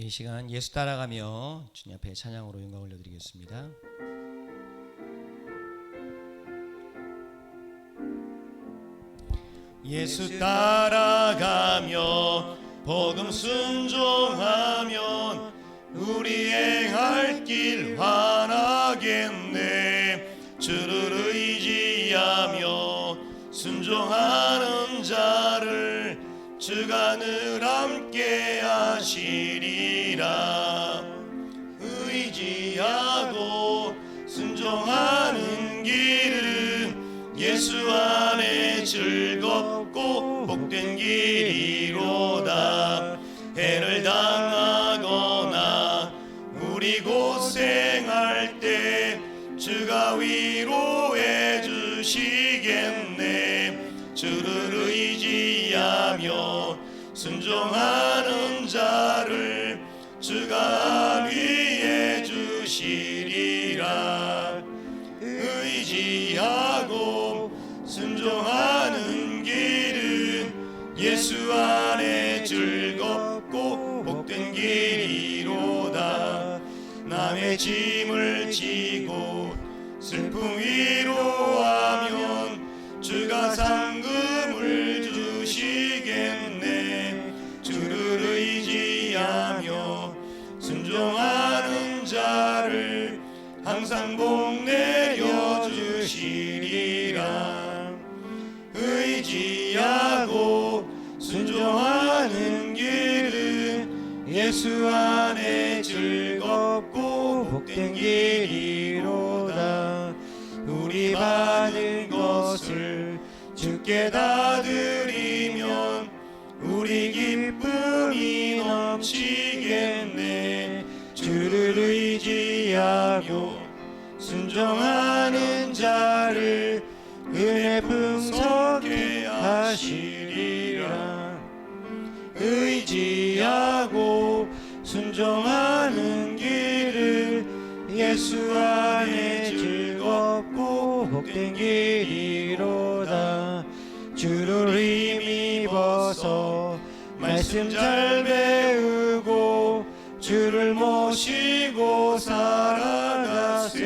이 시간 예수 따라가며 주님 앞에 찬양으로 영광 올려드리겠습니다. 예수 따라가며 복음 순종하면 우리 행할 길 환하겠네. 주를 의지하며 순종하는 자를 주가 늘 함께 하시리라. 의지하고 순종하는 길은 예수 안에 즐겁고 복된 길이로다. 해를 당하거나 우리 고생할 때 주가 위로해 주시겠네. 주를 의지하며 순종하는 자를 주가 위해 주시리라. 의지하고 순종하는 길은 예수 안에 즐겁고 복된 길이로다. 남의 짐을 지고 슬픔 위로하면 주가 상급을 주시겠네. 주를 의지하며 순종하는 자를 항상 복 내려 주시리라. 의지하고 순종하는 길은 예수 안에 즐겁고 복된 길이로다. 우리 받은 것을 주께 다 드리면 우리 기쁨이 넘치겠네. 주를 의지하며 순종하는 자를 은혜 풍성케 하시리라. 의지하고 순종하는 길을 예수 안에 즐겁고 복된 길이로다. 주를 힘입어서 말씀 잘 배우고 주를 모시고 살아가세.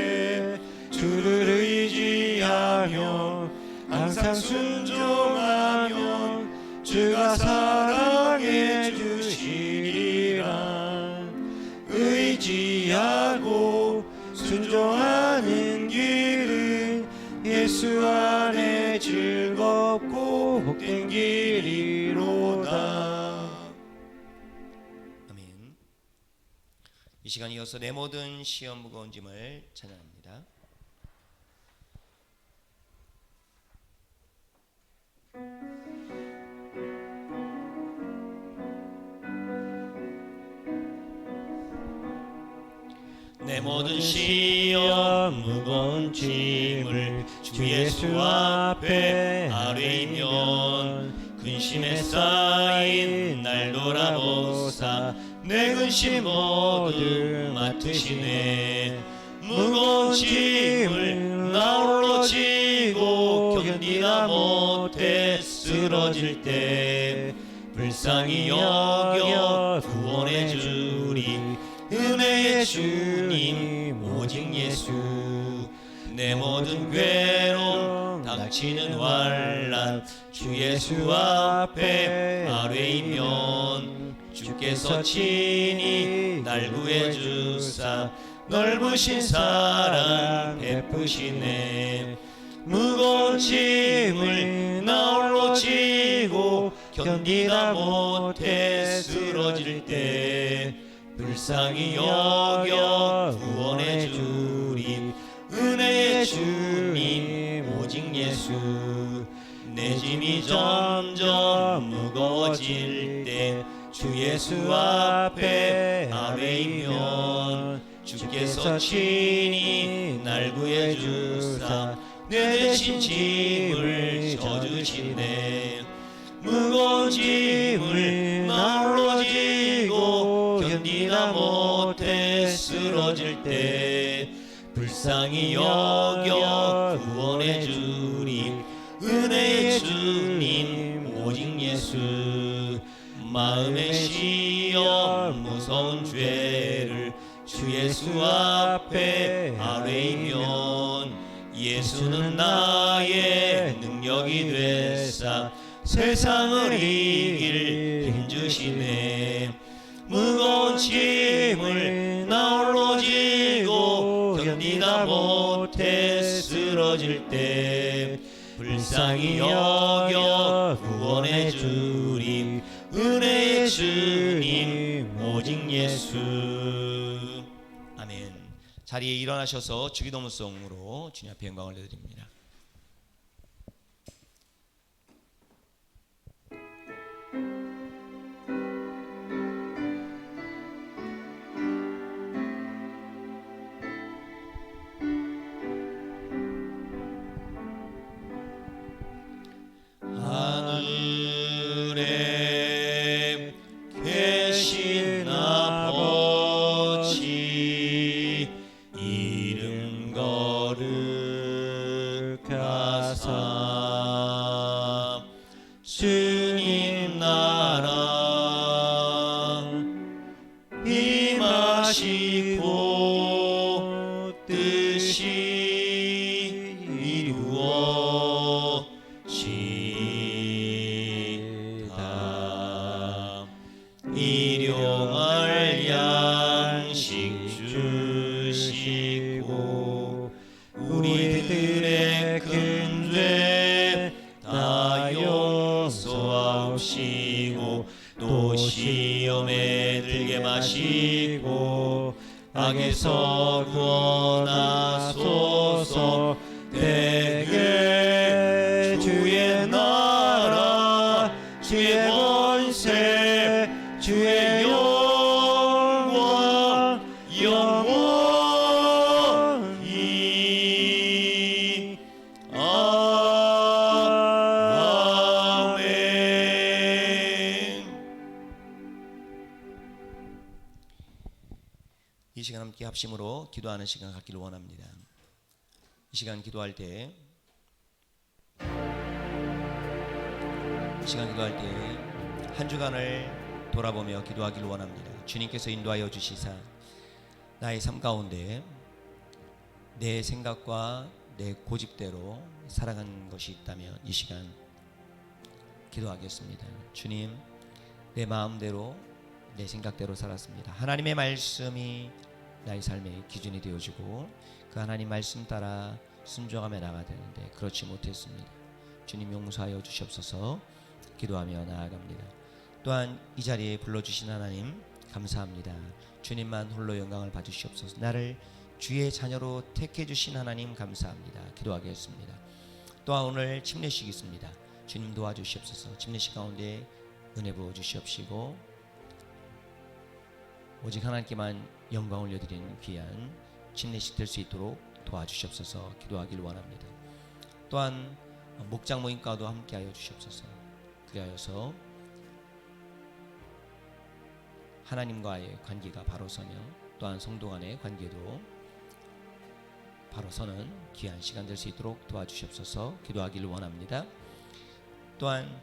주를 의지하며 항상 순종하면 주가 사랑해 주시리라. 의지하고 순종하는 길은 예수 안에 즐겁고 복된 길이로다. 아멘. 이 시간 이어서 내 모든 시험 무거운 짐을 찬양합니다. 내 모든 시험 무거운 짐을 주 예수 앞에 아뢰이면 근심에 쌓인 날 돌아보사 내 근심 모두 맡으시네. 무거운 짐을 나 홀로 지고 견디다 못해 쓰러질 때 불쌍히 여겨 구원해 주리. 은혜의 주님 오직 예수. 내 모든 괴로움 닥치는 환난 주 예수 앞에 아뢰이면 주께서 친히 날 구해 주사 넓으신 사랑 베푸시네. 무거운 짐을 나 홀로 지고 견디다 못해 쓰러질 때 불쌍히 여겨 구원해 주리. 은혜의 주님 오직 예수. 내 짐이 점점 무거워질 때 주 예수 앞에 아뢰이면 주께서 친히 날 구해 주사 내 대신 짐을 져주시네. 무거운 짐을 나 홀로 지고 견디다 못해 쓰러질 때 불쌍히 여겨 구원해 주리. 은혜의 주님 오직 예수. 마음의 시험 무서운 죄를 주 예수 앞에 아뢰이면 예수는 나의 능력이 되사 세상을 이길 힘주시네. 무거운 짐을 나 홀로 지고 견디다 못해 쓰러질 때 불쌍히 여겨 구원해 주리. 은혜의 주님 오직 예수. 아멘. 자리에 일어나셔서 주기도문송으로 주님 앞에 영광을 드립니다. 하늘에 계신 아버지 이름 거룩하사 주님 나라 임하시고 뜻이 이루어지다. 일용할 양식 주시고 우리들의 큰 죄 다 용서하시고 또 시험에 들게 마시고 악에서 구원하소서. 대개 주의 나라 주의 권세 주의 영광 영원히 아멘. 이 시간 함께 합심으로 기도하는 시간 갖기를 원합니다. 이 시간 기도할 때 한 주간을 돌아보며 기도하기를 원합니다. 주님께서 인도하여 주시사 나의 삶 가운데 내 생각과 내 고집대로 살아간 것이 있다면 이 시간 기도하겠습니다. 주님, 내 마음대로 내 생각대로 살았습니다. 하나님의 말씀이 나의 삶의 기준이 되어주고 그 하나님 말씀 따라 순종하며 나가야 되는데 그렇지 못했습니다. 주님 용서하여 주시옵소서. 기도하며 나아갑니다. 또한 이 자리에 불러주신 하나님 감사합니다. 주님만 홀로 영광을 받으시옵소서. 나를 주의 자녀로 택해 주신 하나님 감사합니다. 기도하겠습니다. 또한 오늘 침례식 있습니다. 주님 도와주시옵소서. 침례식 가운데 은혜 부어 주시옵시고 오직 하나님께만 영광을 올려드리는 귀한 침례식 될 수 있도록 도와주시옵소서. 기도하길 원합니다. 또한 목장 모임과도 함께하여 주시옵소서. 그리하여서 하나님과의 관계가 바로 서며 또한 성도 간의 관계도 바로 서는 귀한 시간 될 수 있도록 도와주시옵소서. 기도하기를 원합니다. 또한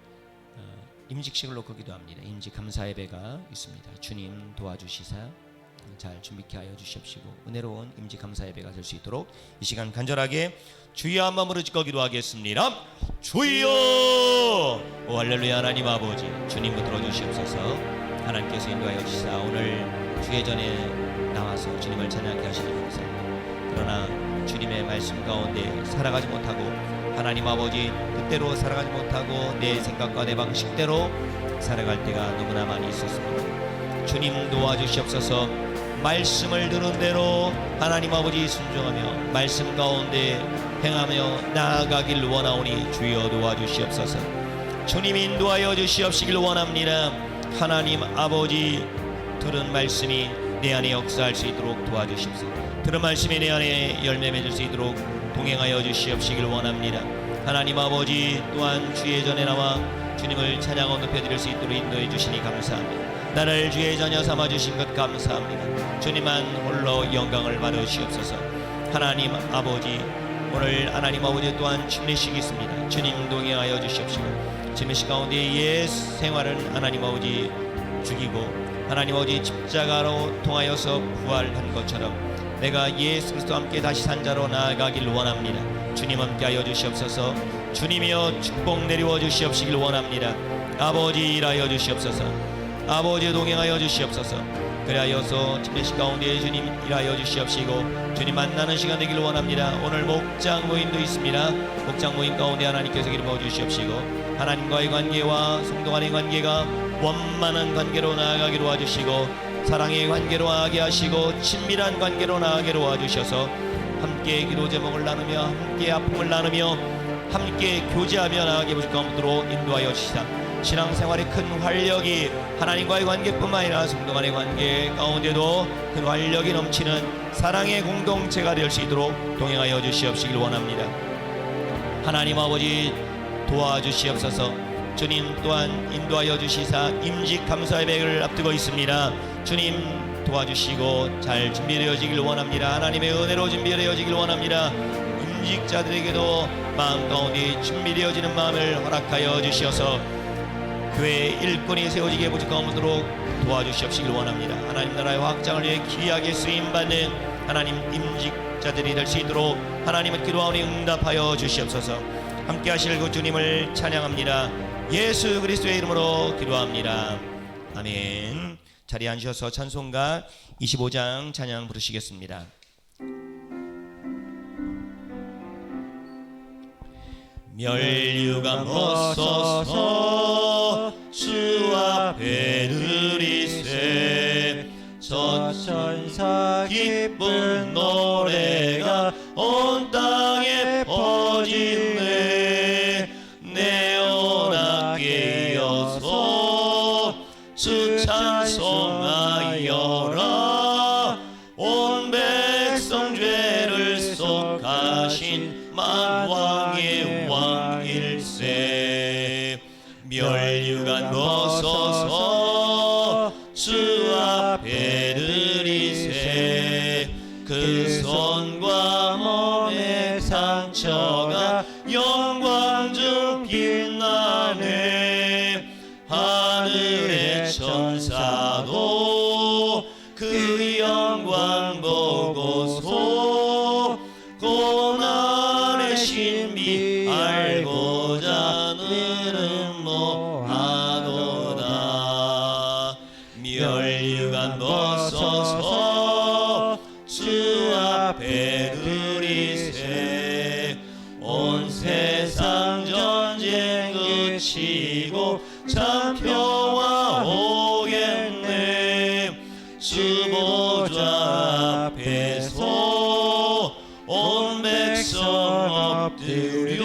임직식을 놓고 기도합니다. 임직 감사 예배가 있습니다. 주님 도와주시사 잘 준비케 하여 주시옵시고 은혜로운 임직 감사 예배가 될 수 있도록 이 시간 간절하게 주여 한 마음으로 짓고 기도하겠습니다. 주여! 오 할렐루야. 하나님 아버지 주님 붙들어 주시옵소서. 하나님께서 인도하여 주시사 오늘 주의 전에 나와서 주님을 찬양하게 하시니 감사합니다. 그러나 주님의 말씀 가운데 살아가지 못하고 하나님 아버지 뜻대로 살아가지 못하고 내 생각과 내 방식대로 살아갈 때가 너무나 많이 있었습니다. 주님 도와주시옵소서. 말씀을 들은 대로 하나님 아버지 순종하며 말씀 가운데 행하며 나아가길 원하오니 주여 도와주시옵소서. 주님 인도하여 주시옵시길 원합니다. 하나님 아버지 들은 말씀이 내 안에 역사할 수 있도록 도와주시옵소서. 들은 말씀이 내 안에 열매 맺을 수 있도록 동행하여 주시옵시길 원합니다. 하나님 아버지 또한 주의 전에 나와 주님을 찬양하고 높여드릴 수 있도록 인도해 주시니 감사합니다. 나를 주의 자녀 삼아 주신 것 감사합니다. 주님만 홀로 영광을 받으시옵소서. 하나님 아버지 오늘 하나님 아버지 또한 침례식이 있습니다. 주님 동행하여 주시옵시고 침례식 가운데 옛 생활은 하나님 아버지 죽이고 하나님 아버지 십자가로 통하여서 부활한 것처럼 내가 예수 그리스도와 함께 다시 산 자로 나아가길 원합니다. 주님 함께하여 주시옵소서. 주님이여 축복 내리워 주시옵시길 원합니다. 아버지 일하여 주시옵소서. 아버지 동행하여 주시옵소서. 그리하여서 침례식 가운데 주님 일하여 주시옵시고 주님 만나는 시간 되길 원합니다. 오늘 목장 모임도 있습니다. 목장 모임 가운데 하나님께서 기름 부어 주시옵시고 하나님과의 관계와 성도 간의 관계가 원만한 관계로 나아가기로 와주시고 사랑의 관계로 나아가게 하시고 친밀한 관계로 나아가게 도와주셔서 함께 기도 제목을 나누며 함께 아픔을 나누며 함께 교제하며 나아가게 하도록 인도하여 주시다. 신앙생활의 큰 활력이 하나님과의 관계뿐만 아니라 성도 간의 관계 가운데도 큰 활력이 넘치는 사랑의 공동체가 될 수 있도록 동행하여 주시옵시길 원합니다. 하나님 아버지 도와주시옵소서. 주님 또한 인도하여 주시사 임직 감사의 배를 앞두고 있습니다. 주님 도와주시고 잘 준비되어지길 원합니다. 하나님의 은혜로 준비되어지길 원합니다. 임직자들에게도 마음 가운데 준비되어지는 마음을 허락하여 주시어서 교회의 일꾼이 세워지게 부족함으로 도와주시옵시길 원합니다. 하나님 나라의 확장을 위해 귀하게 쓰임받는 하나님 임직자들이 될 수 있도록 하나님의 기도하오니 응답하여 주시옵소서. 함께 하실 그 주님을 찬양합니다. 예수 그리스도의 이름으로 기도합니다. 아멘. 자리에 앉으셔서 찬송가 25장 찬양 부르시겠습니다. 멸류관 벗어서 주 앞에 드리세 천사 기쁜 노래가 온 땅에 퍼지네. 내 언약에 이어서 주 찬송하여라. 온 백성 죄를 속하신 만왕의 왕일세. 멸류관 벗어서 주 앞에 드리세. 그 손과 몸의 상처가 영광 중 빛나네. 하늘의 천사도 그 영광 보고서 고난의 신비 알고자 느름모하도다. 멸류관 벗어서 주 앞에 드리세. 온 세상 전쟁 그치고 참 평화 오겠네. 주 보좌 앞에서 온 백성 엎드려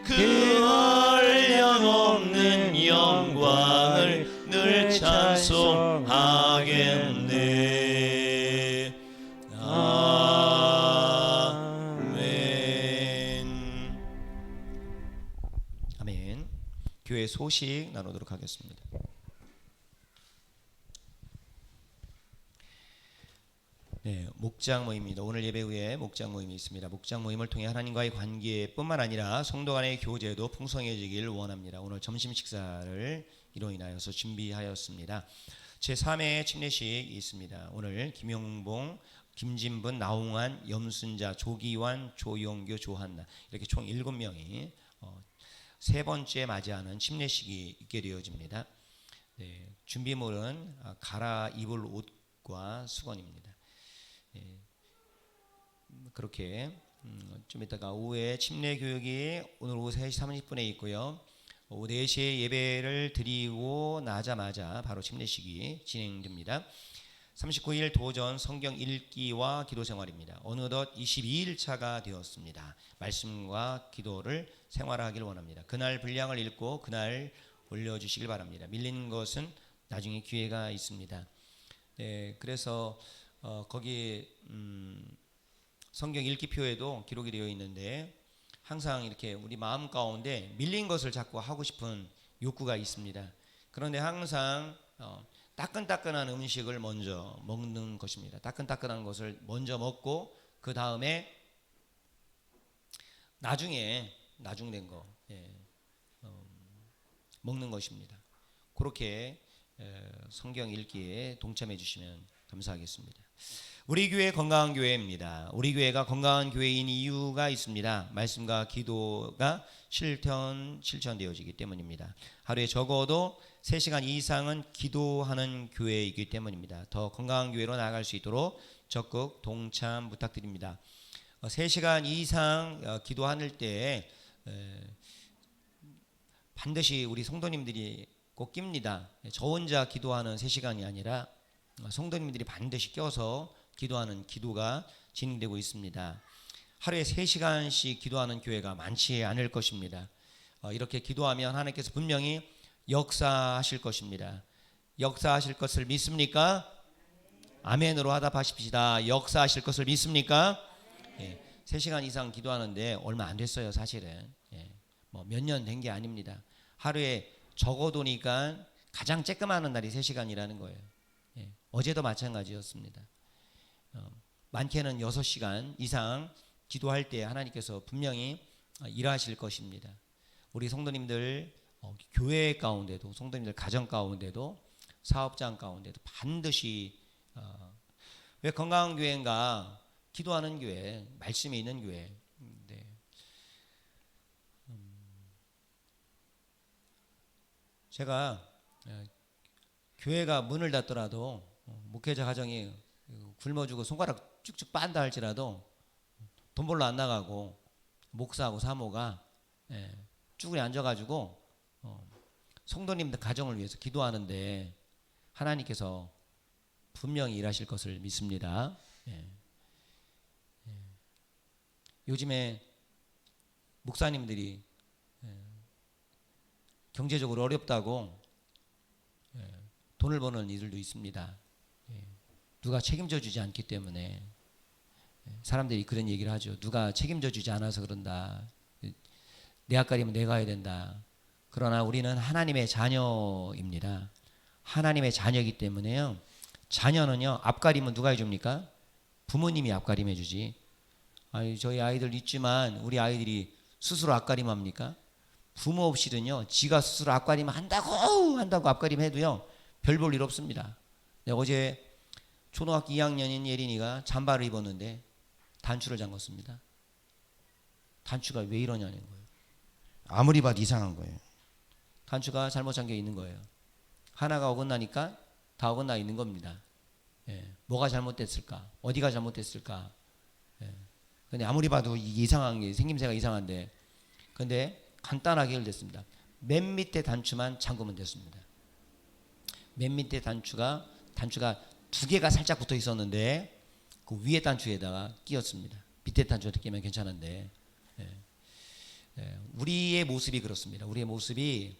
그 한량없는 영광을 늘 찬송하겠네. 아멘. 아멘. 교회 소식 나누도록 하겠습니다. 네, 목장 모임입니다. 오늘 예배 후에 목장 모임이 있습니다. 목장 모임을 통해 하나님과의 관계뿐만 아니라 성도 간의 교제도 풍성해지길 원합니다. 오늘 점심 식사를 이로 인하여서 준비하였습니다. 제3회 침례식이 있습니다. 오늘 김용봉, 김진분, 나홍환, 염순자, 조기환, 조용교, 조한나 이렇게 총 7명이 세 번째 맞이하는 침례식이 있게 되어집니다. 네, 준비물은 갈아입을 옷과 수건입니다. 그렇게 좀 이따가 오후에 침례 교육이 오늘 오후 3시 30분에 있고요. 오후 4시에 예배를 드리고 나자마자 바로 침례식이 진행됩니다. 39일 도전 성경 읽기와 기도 생활입니다. 어느덧 22일 차가 되었습니다. 말씀과 기도를 생활하길 원합니다. 그날 분량을 읽고 그날 올려주시길 바랍니다. 밀린 것은 나중에 기회가 있습니다. 네, 그래서 거기 성경 읽기표에도 기록이 되어 있는데 항상 이렇게 우리 마음 가운데 밀린 것을 자꾸 하고 싶은 욕구가 있습니다. 그런데 항상 따끈따끈한 음식을 먼저 먹는 것입니다. 따끈따끈한 것을 먼저 먹고 그 다음에 나중된 거 먹는 것입니다. 그렇게 성경 읽기에 동참해 주시면 감사하겠습니다. 우리 교회 건강한 교회입니다. 우리 교회가 건강한 교회인 이유가 있습니다. 말씀과 기도가 실천되어지기 때문입니다. 하루에 적어도 3시간 이상은 기도하는 교회이기 때문입니다. 더 건강한 교회로 나아갈 수 있도록 적극 동참 부탁드립니다. 3시간 이상 기도할 때 반드시 우리 성도님들이 꼭 낍니다. 저 혼자 기도하는 3시간이 아니라 성도님들이 반드시 껴서 기도하는 기도가 진행되고 있습니다. 하루에 3시간씩 기도하는 교회가 많지 않을 것입니다. 이렇게 기도하면 하나님께서 분명히 역사하실 것입니다. 역사하실 것을 믿습니까? 아멘으로 화답하십시다. 역사하실 것을 믿습니까? 3시간 이상 기도하는데 얼마 안 됐어요, 사실은. 뭐 몇 년 된 게 아닙니다. 하루에 적어도니까 가장 쬐끔하는 날이 3시간이라는 거예요. 어제도 마찬가지였습니다. 많게는 6시간 이상 기도할 때 하나님께서 분명히 일하실 것입니다. 우리 성도님들 교회 가운데도, 성도님들 가정 가운데도, 사업장 가운데도 반드시 왜 건강한 교회인가? 기도하는 교회, 말씀이 있는 교회. 제가 교회가 문을 닫더라도 목회자 가정이 굶어주고 손가락 쭉쭉 빤다 할지라도 돈 벌러 안 나가고 목사하고 사모가 쭈그리 앉아가지고 성도님들 가정을 위해서 기도하는데 하나님께서 분명히 일하실 것을 믿습니다. 요즘에 목사님들이 경제적으로 어렵다고 돈을 버는 이들도 있습니다. 누가 책임져 주지 않기 때문에 사람들이 그런 얘기를 하죠. 누가 책임져 주지 않아서 그런다. 내 앞가림은 내가 해야 된다. 그러나 우리는 하나님의 자녀입니다. 하나님의 자녀이기 때문에요. 자녀는요, 앞가림은 누가 해줍니까? 부모님이 앞가림 해주지. 저희 아이들 있지만 우리 아이들이 스스로 앞가림합니까? 부모 없이는요, 지가 스스로 앞가림 한다고 앞가림 해도요, 별 볼 일 없습니다. 어제 초등학교 2학년인 예린이가 잠바를 입었는데 단추를 잠궜습니다. 단추가 왜 이러냐는 거예요. 아무리 봐도 이상한 거예요. 단추가 잘못 잠겨 있는 거예요. 하나가 어긋나니까 다 어긋나 있는 겁니다. 뭐가 잘못됐을까? 어디가 잘못됐을까? 근데 아무리 봐도 이상한 게 생김새가 이상한데, 근데 간단하게 해결됐습니다. 맨 밑에 단추만 잠그면 됐습니다. 맨 밑에 단추가 2개가 살짝 붙어 있었는데 그 위에 단추에다가 끼웠습니다. 밑에 단추에 끼면 괜찮은데, 우리의 모습이 그렇습니다. 우리의 모습이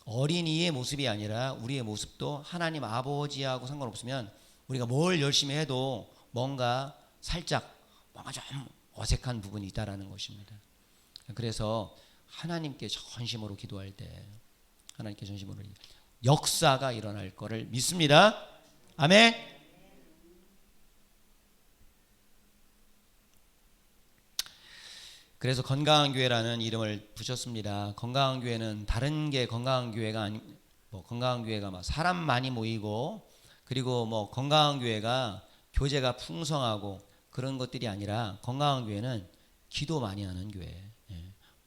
어린이의 모습이 아니라 우리의 모습도 하나님 아버지하고 상관없으면 우리가 뭘 열심히 해도 뭔가 좀 어색한 부분이 있다라는 것입니다. 그래서 하나님께 전심으로 기도할 때 하나님께 전심으로 역사가 일어날 거를 믿습니다. 아멘. 그래서 건강한 교회라는 이름을 붙였습니다. 건강한 교회는 다른 게 건강한 교회가 아니, 건강한 교회가 막 사람 많이 모이고 그리고 건강한 교회가 교제가 풍성하고 그런 것들이 아니라 건강한 교회는 기도 많이 하는 교회,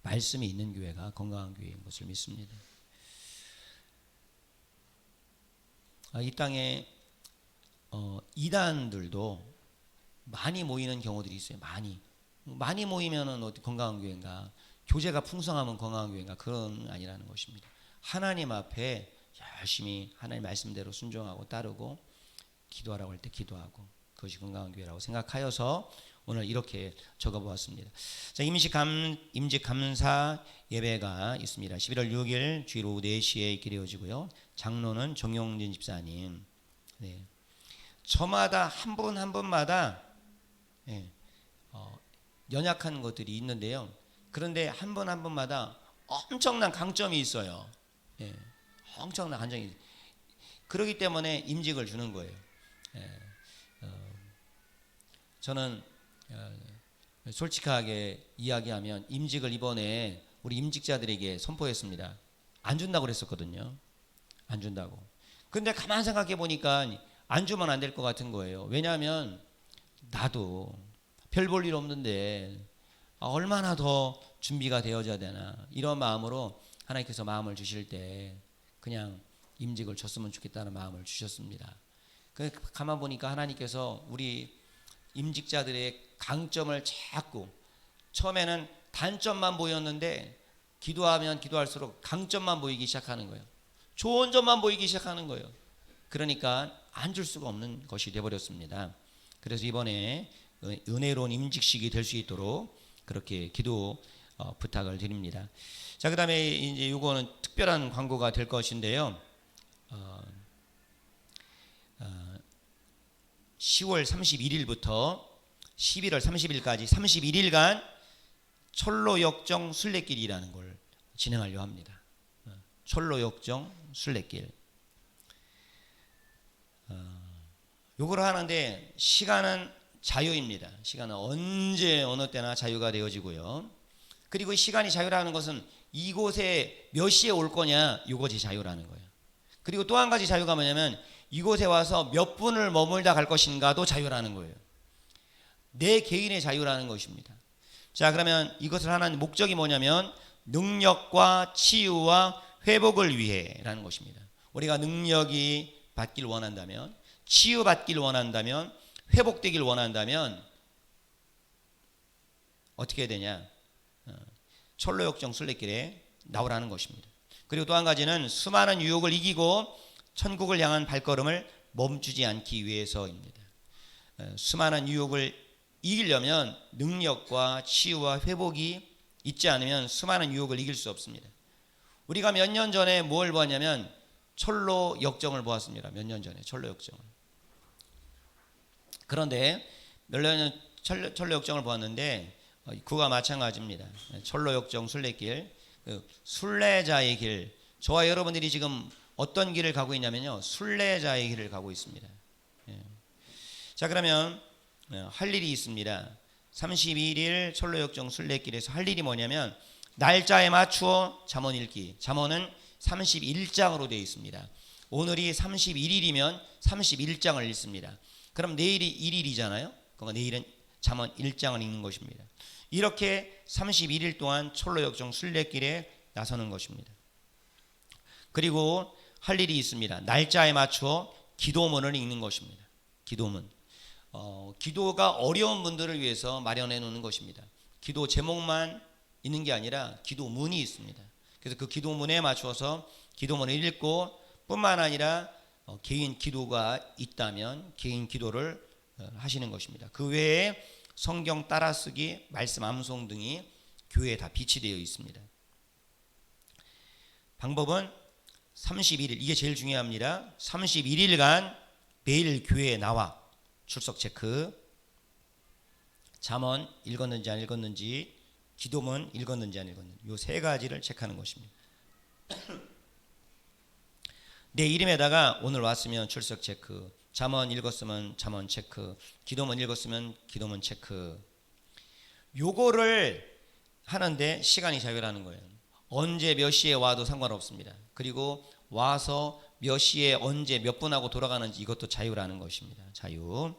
말씀이 있는 교회가 건강한 교회인 것을 믿습니다. 이 땅에 이단들도 많이 모이는 경우들이 있어요. 많이 모이면은 어디 건강한 교회인가? 교제가 풍성하면 건강한 교회인가? 그건 아니라는 것입니다. 하나님 앞에 열심히 하나님 말씀대로 순종하고 따르고 기도하라고 할 때 기도하고 그것이 건강한 교회라고 생각하여서 오늘 이렇게 적어보았습니다. 자, 임직 감사 예배가 있습니다. 11월 6일 주일 오후 4시에 있게 되어지고요. 장로는 정용진 집사님. 저마다 한 분 한 분마다 연약한 것들이 있는데요. 그런데 한 분 한 분마다 엄청난 강점이 있어요. 엄청난 강점이. 그렇기 때문에 임직을 주는 거예요. 저는 솔직하게 이야기하면 임직을 이번에 우리 임직자들에게 선포했습니다. 안 준다고 그랬었거든요. 안 준다고. 근데 가만 생각해 보니까 안 주면 안 될 것 같은 거예요. 왜냐하면 나도 별 볼 일 없는데 얼마나 더 준비가 되어져야 되나, 이런 마음으로 하나님께서 마음을 주실 때 그냥 임직을 줬으면 좋겠다는 마음을 주셨습니다. 가만 보니까 하나님께서 우리 임직자들의 강점을 자꾸, 처음에는 단점만 보였는데 기도하면 기도할수록 강점만 보이기 시작하는 거예요. 좋은 점만 보이기 시작하는 거예요. 그러니까 안 줄 수가 없는 것이 되어버렸습니다. 그래서 이번에 은혜로운 임직식이 될 수 있도록 그렇게 기도 부탁을 드립니다. 자, 그 다음에 이제 이거는 특별한 광고가 될 것인데요. 10월 31일부터 11월 30일까지 31일간 철로역정 순례길이라는 걸 진행하려 합니다. 철로역정 순례길. 요거를 하는데 시간은 자유입니다. 시간은 언제 어느 때나 자유가 되어지고요. 그리고 이 시간이 자유라는 것은 이곳에 몇 시에 올 거냐, 이것이 자유라는 거예요. 그리고 또 한 가지 자유가 뭐냐면 이곳에 와서 몇 분을 머물다 갈 것인가도 자유라는 거예요. 내 개인의 자유라는 것입니다. 자, 그러면 이것을 하는 목적이 뭐냐면 능력과 치유와 회복을 위해라는 것입니다. 우리가 능력이 받길 원한다면, 치유받길 원한다면, 회복되길 원한다면 어떻게 해야 되냐? 철로역정 순례길에 나오라는 것입니다. 그리고 또 한 가지는 수많은 유혹을 이기고 천국을 향한 발걸음을 멈추지 않기 위해서입니다. 수많은 유혹을 이기려면 능력과 치유와 회복이 있지 않으면 수많은 유혹을 이길 수 없습니다. 우리가 몇 년 전에 뭘 보았냐면 철로역정을 보았습니다. 몇 년 전에 철로역정을. 그런데 몇 년 철로역정을 보았는데 그와 마찬가지입니다. 철로역정 순례길, 순례자의 길. 저와 여러분들이 지금 어떤 길을 가고 있냐면요, 순례자의 길을 가고 있습니다. 자, 그러면 할 일이 있습니다. 31일 철로역정 순례길에서 할 일이 뭐냐면 날짜에 맞추어 잠언 읽기. 잠언은 31장으로 되어 있습니다. 오늘이 31일이면 31장을 읽습니다. 그럼 내일이 1일이잖아요. 그러니까 내일은 잠언 1장을 읽는 것입니다. 이렇게 31일 동안 철로역정 순례길에 나서는 것입니다. 그리고 할 일이 있습니다. 날짜에 맞추어 기도문을 읽는 것입니다. 기도문. 기도가 어려운 분들을 위해서 마련해 놓는 것입니다. 기도 제목만 있는 게 아니라 기도문이 있습니다. 그래서 그 기도문에 맞추어서 기도문을 읽고 뿐만 아니라 개인 기도가 있다면 개인 기도를 하시는 것입니다. 그 외에 성경 따라쓰기, 말씀 암송 등이 교회에 다 비치되어 있습니다. 방법은 31일, 이게 제일 중요합니다. 31일간 매일 교회에 나와 출석 체크, 잠언 읽었는지 안 읽었는지, 기도문 읽었는지 안 읽었는지, 이 세 가지를 체크하는 것입니다. 내 이름에다가 오늘 왔으면 출석 체크, 잠언 읽었으면 잠언 체크, 기도문 읽었으면 기도문 체크. 요거를 하는데 시간이 자유라는 거예요. 언제 몇 시에 와도 상관없습니다. 그리고 와서 몇 시에 언제 몇 분하고 돌아가는지 이것도 자유라는 것입니다. 자유.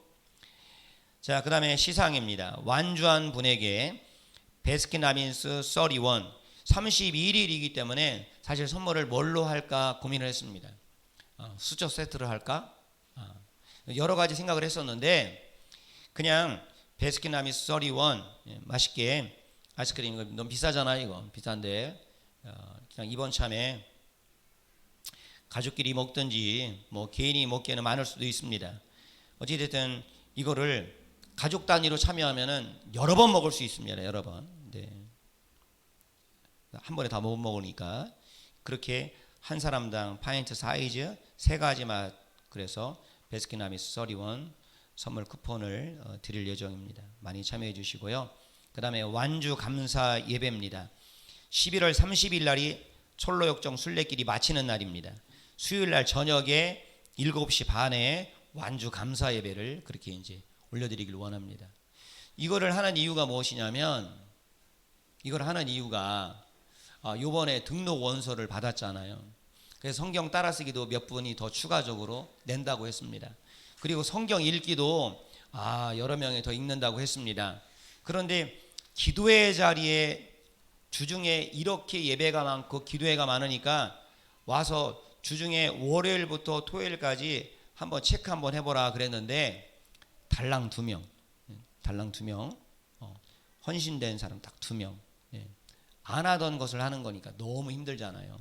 자, 그 다음에 시상입니다. 완주한 분에게 베스킨라빈스 31이기 때문에 사실 선물을 뭘로 할까 고민을 했습니다. 수저 세트를 할까? 여러 가지 생각을 했었는데 그냥 베스킨라빈스 31 맛있게 아이스크림, 이거 너무 비싸잖아요. 이거 비싼데 그냥 이번 참에 가족끼리 먹든지 뭐 개인이 먹기에는 많을 수도 있습니다. 어찌됐든 이거를 가족 단위로 참여하면은 여러 번 먹을 수 있습니다. 여러 번. 네. 한 번에 다 못 먹으니까 그렇게 한 사람당 파인트 사이즈 세 가지 맛, 그래서 베스킨라빈스 31 선물 쿠폰을 드릴 예정입니다. 많이 참여해 주시고요. 그 다음에 완주 감사 예배입니다. 11월 30일 날이 철로역정 순례길이 마치는 날입니다. 수요일 날 저녁에 7시 반에 완주 감사 예배를 그렇게 이제 올려드리길 원합니다. 이거를 하는 이유가 무엇이냐면, 이걸 하는 이유가 요번에 등록 원서를 받았잖아요. 그래서 성경 따라쓰기도 몇 분이 더 추가적으로 낸다고 했습니다. 그리고 성경 읽기도 여러 명이 더 읽는다고 했습니다. 그런데 기도회 자리에 주중에 이렇게 예배가 많고 기도회가 많으니까 와서 주중에 월요일부터 토요일까지 한번 체크 한번 해보라 그랬는데 달랑 2명, 달랑 2명, 헌신된 사람 딱 2명. 안 하던 것을 하는 거니까 너무 힘들잖아요.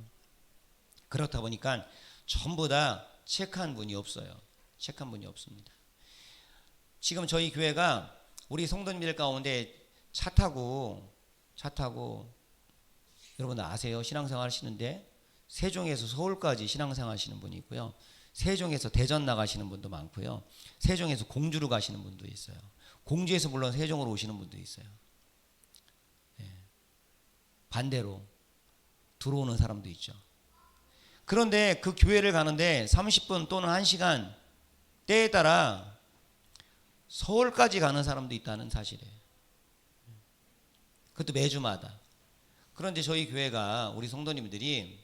그렇다 보니까 전부 다 체크한 분이 없어요. 체크한 분이 없습니다. 지금 저희 교회가 우리 성도님들 가운데 차 타고 여러분 아세요? 신앙생활 하시는데 세종에서 서울까지 신앙생활 하시는 분이 있고요. 세종에서 대전 나가시는 분도 많고요. 세종에서 공주로 가시는 분도 있어요. 공주에서 물론 세종으로 오시는 분도 있어요. 반대로 들어오는 사람도 있죠. 그런데 그 교회를 가는데 30분 또는 1시간 때에 따라 서울까지 가는 사람도 있다는 사실이에요. 그것도 매주마다. 그런데 저희 교회가 우리 성도님들이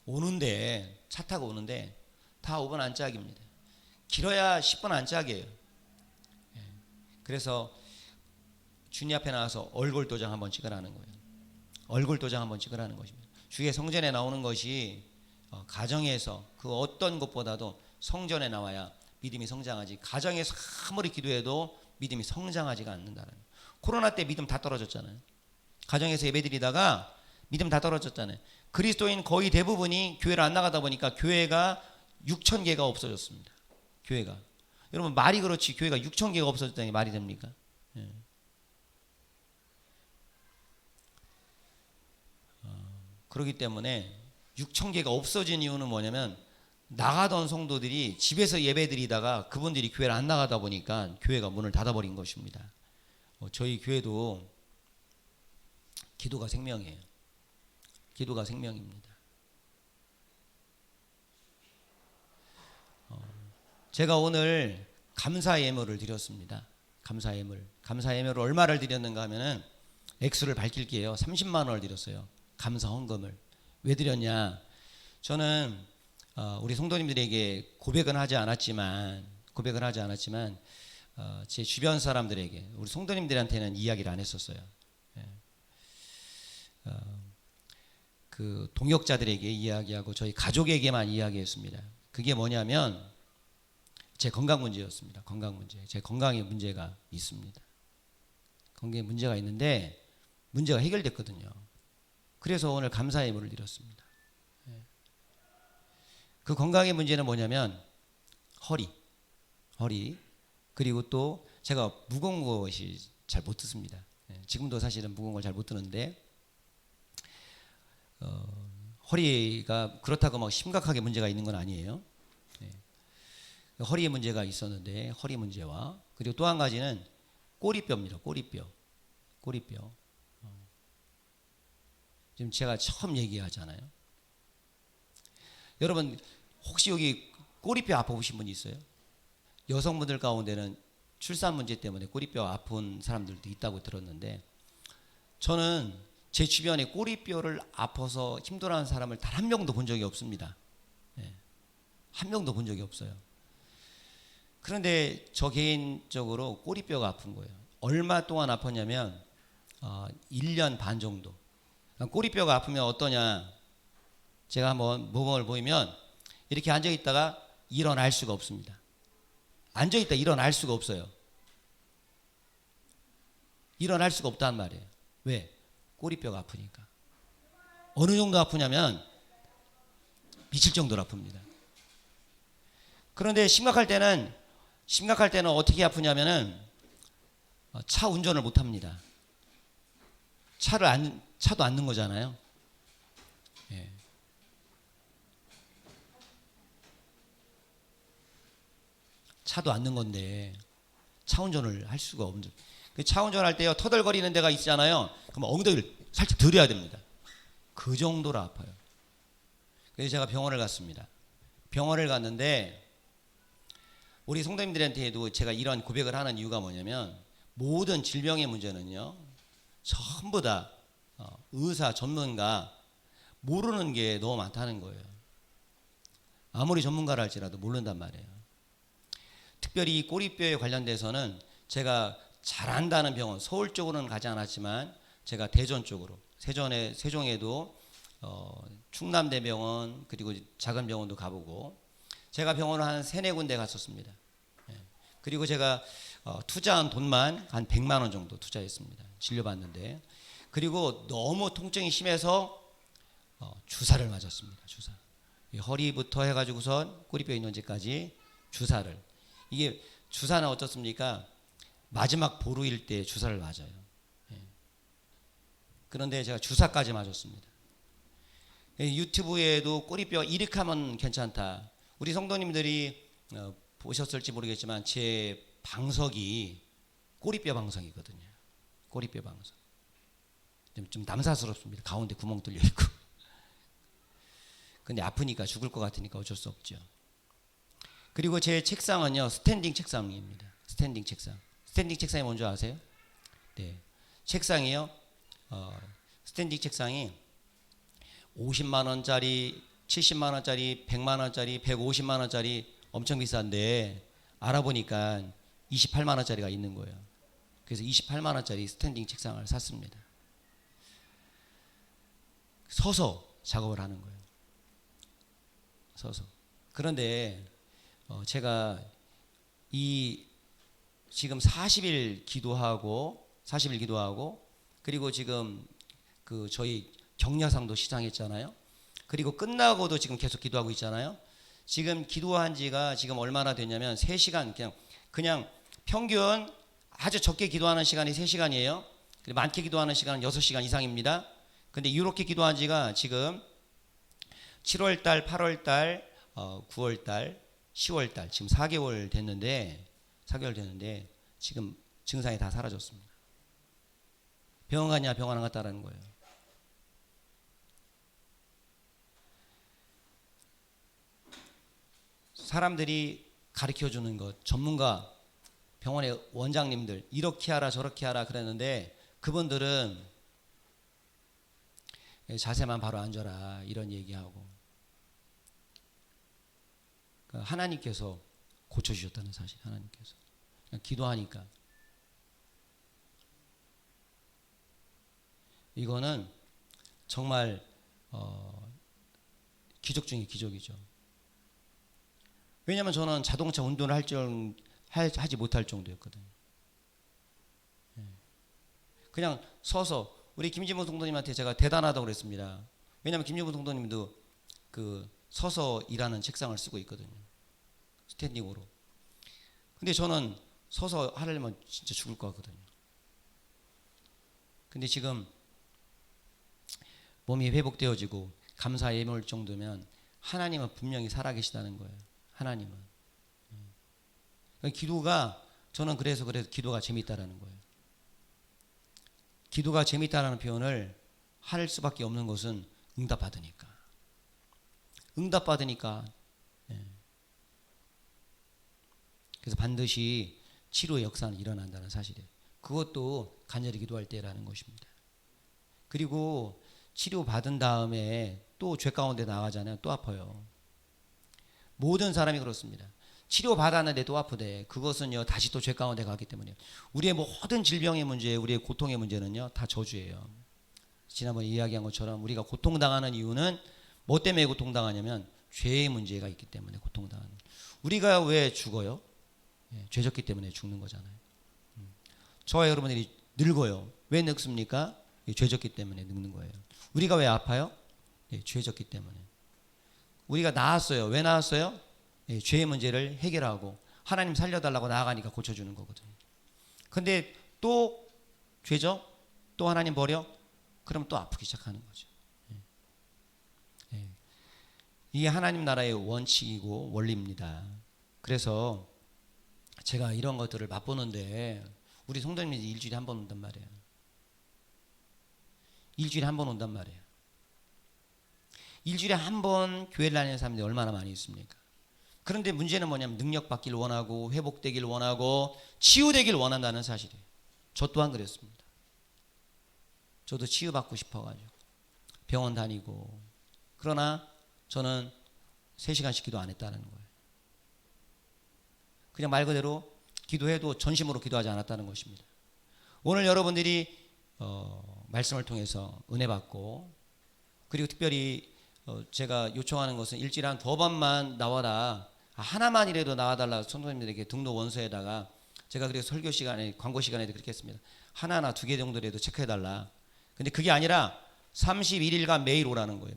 오는데 차 타고 오는데 다 5분 안짝입니다. 길어야 10분 안짝이에요. 그래서 주님 앞에 나와서 얼굴 도장 한번 찍으라는 거예요. 얼굴 도장 한번 찍으라는 것입니다. 주의 성전에 나오는 것이 가정에서 그 어떤 것보다도 성전에 나와야 믿음이 성장하지, 가정에서 아무리 기도해도 믿음이 성장하지가 않는다는. 코로나 때 믿음 다 떨어졌잖아요. 가정에서 예배드리다가 믿음 다 떨어졌잖아요. 그리스도인 거의 대부분이 교회를 안 나가다 보니까 교회가 6,000개가 없어졌습니다. 교회가. 여러분 말이 그렇지 교회가 6,000개가 없어졌다는 게 말이 됩니까? 그렇기 때문에 6,000개가 없어진 이유는 뭐냐면 나가던 성도들이 집에서 예배드리다가 그분들이 교회를 안 나가다 보니까 교회가 문을 닫아버린 것입니다. 저희 교회도 기도가 생명이에요. 기도가 생명입니다. 제가 오늘 감사 예물을 드렸습니다. 감사 예물을 얼마를 드렸는가 하면은 액수를 밝힐게요. 30만 원을 드렸어요. 감사 헌금을. 왜 드렸냐? 저는 우리 성도님들에게 고백은 하지 않았지만 제 주변 사람들에게, 우리 성도님들한테는 이야기를 안 했었어요. 그 동역자들에게 이야기하고 저희 가족에게만 이야기했습니다. 그게 뭐냐면 제 건강 문제였습니다. 건강 문제. 제 건강에 문제가 있습니다. 건강에 문제가 있는데 문제가 해결됐거든요. 그래서 오늘 감사 예물을 드렸습니다. 그 건강의 문제는 뭐냐면 허리 그리고 또 제가 무거운 것이 잘 못 듣습니다. 지금도 사실은 무거운 걸 잘 못 듣는데 허리가 그렇다고 막 심각하게 문제가 있는 건 아니에요. 허리에 문제가 있었는데 허리 문제와 그리고 또 한 가지는 꼬리뼈입니다. 꼬리뼈. 지금 제가 처음 얘기하잖아요. 여러분 혹시 여기 꼬리뼈 아파보신 분 있어요? 여성분들 가운데는 출산 문제 때문에 꼬리뼈 아픈 사람들도 있다고 들었는데 저는 제 주변에 꼬리뼈를 아파서 힘들어하는 사람을 단 한 명도 본 적이 없습니다. 한 명도 본 적이 없어요. 그런데 저 개인적으로 꼬리뼈가 아픈 거예요. 얼마 동안 아팠냐면 1년 반 정도. 꼬리뼈가 아프면 어떠냐? 제가 한번 모범을 보이면 이렇게 앉아있다가 일어날 수가 없습니다. 앉아있다 일어날 수가 없어요. 일어날 수가 없다는 말이에요. 왜? 꼬리뼈가 아프니까. 어느 정도 아프냐면 미칠 정도로 아픕니다. 그런데 심각할 때는 어떻게 아프냐면은 차 운전을 못 합니다. 차도 안 넣은 거잖아요. 차도 안 넣은 건데 차 운전을 할 수가 없는. 차 운전할 때요 터덜거리는 데가 있잖아요. 그럼 엉덩이를 살짝 들여야 됩니다. 그 정도로 아파요. 그래서 제가 병원을 갔습니다. 병원을 갔는데 우리 성도님들한테도 제가 이런 고백을 하는 이유가 뭐냐면 모든 질병의 문제는요 전부 다 의사 전문가 모르는 게 너무 많다는 거예요. 아무리 전문가라 할지라도 모른단 말이에요. 특별히 이 꼬리뼈에 관련돼서는 제가 잘한다는 병원, 서울 쪽으로는 가지 않았지만 제가 대전 쪽으로, 세종에도 충남대병원 그리고 작은 병원도 가보고 제가 병원을 한 3-4군데 갔었습니다. 예. 그리고 제가 투자한 돈만 한 100만 원 정도 투자했습니다. 진료받는데. 그리고 너무 통증이 심해서 주사를 맞았습니다. 주사. 허리부터 해가지고선 꼬리뼈 있는 데까지 주사를. 이게 주사는 어떻습니까? 마지막 보루일 때 주사를 맞아요. 예. 그런데 제가 주사까지 맞았습니다. 유튜브에도 꼬리뼈 이렇게 하면 괜찮다. 우리 성도님들이 보셨을지 모르겠지만 제 방석이 꼬리뼈 방석이거든요. 꼬리뼈 방석. 좀 남사스럽습니다. 가운데 구멍 뚫려 있고. 근데 아프니까 죽을 것 같으니까 어쩔 수 없죠. 그리고 제 책상은요 스탠딩 책상입니다. 스탠딩 책상. 스탠딩 책상이 뭔지 아세요? 네. 책상이요. 스탠딩 책상이 50만 원짜리, 70만 원짜리, 100만 원짜리, 150만 원짜리 엄청 비싼데 알아보니까 28만 원짜리가 있는 거예요. 그래서 28만 원짜리 스탠딩 책상을 샀습니다. 서서 작업을 하는 거예요. 서서. 그런데 제가 지금 40일 기도하고 그리고 지금 저희 격려상도 시작했잖아요. 그리고 끝나고도 지금 계속 기도하고 있잖아요. 지금 기도한 지가 지금 얼마나 됐냐면 3시간 그냥 평균 아주 적게 기도하는 시간이 3시간이에요. 그리고 많게 기도하는 시간은 6시간 이상입니다. 근데 이렇게 기도한 지가 지금 7월달, 8월달, 9월달, 10월달 지금 4개월 됐는데 지금 증상이 다 사라졌습니다. 병원 갔냐 병원 안 갔다라는 거예요. 사람들이 가르쳐주는 것, 전문가, 병원의 원장님들 이렇게 하라 저렇게 하라 그랬는데 그분들은 자세만 바로 앉아라 이런 얘기하고 하나님께서 고쳐주셨다는 사실. 하나님께서 그냥 기도하니까 이거는 정말 기적 중에 기적이죠. 왜냐하면 저는 자동차 운전을 하지 못할 정도였거든요. 그냥 서서 우리 김진문 성도님한테 제가 대단하다고 그랬습니다. 왜냐하면 김진문 성도님도 서서 일하는 책상을 쓰고 있거든요. 스탠딩으로. 근데 저는 서서 하려면 진짜 죽을 것 같거든요. 근데 지금 몸이 회복되어지고 감사 예물 정도면 하나님은 분명히 살아계시다는 거예요. 하나님은. 기도가 저는 그래서 기도가 재밌다라는 거예요. 기도가 재밌다라는 표현을 할 수밖에 없는 것은 응답받으니까. 그래서 반드시 치료의 역사는 일어난다는 사실이에요. 그것도 간절히 기도할 때라는 것입니다. 그리고 치료받은 다음에 또 죄 가운데 나가잖아요. 또 아파요. 모든 사람이 그렇습니다. 치료받았는데 또 아프대. 그것은요 다시 또 죄 가운데 가기 때문에 우리의 모든 질병의 문제, 우리의 고통의 문제는요 다 저주예요. 지난번에 이야기한 것처럼 우리가 고통당하는 이유는 뭐 때문에 고통당하냐면 죄의 문제가 있기 때문에 고통당하는. 우리가 왜 죽어요? 죄 졌기 때문에 죽는 거잖아요. 저와 여러분들이 늙어요. 왜 늙습니까? 죄 졌기 때문에 늙는 거예요. 우리가 왜 아파요? 죄 졌기 때문에. 우리가 나았어요. 왜 나았어요? 죄의 문제를 해결하고 하나님 살려달라고 나아가니까 고쳐주는 거거든요. 근데 또 죄죠? 또 하나님 버려? 그럼 또 아프기 시작하는 거죠. 이게 하나님 나라의 원칙이고 원리입니다. 그래서 제가 이런 것들을 맛보는데 우리 성도님이 일주일에 한 번 온단 말이에요. 일주일에 한 번 온단 말이에요. 일주일에 한 번 교회를 다니는 사람들이 얼마나 많이 있습니까? 그런데 문제는 뭐냐면 능력받기를 원하고 회복되기를 원하고 치유되기를 원한다는 사실이에요. 저 또한 그랬습니다. 저도 치유받고 싶어가지고 병원 다니고. 그러나 저는 3시간씩 기도 안 했다는 거예요. 그냥 말 그대로 기도해도 전심으로 기도하지 않았다는 것입니다. 오늘 여러분들이 말씀을 통해서 은혜 받고, 그리고 특별히 제가 요청하는 것은 일주일에 한 2번만 나와라, 하나만이라도 나와달라 성도님들에게 등록 원서에다가 제가 그래서 설교 시간에, 광고 시간에도 그렇게 했습니다. 하나나 2개 정도라도 체크해달라. 근데 그게 아니라 31일간 매일 오라는 거예요.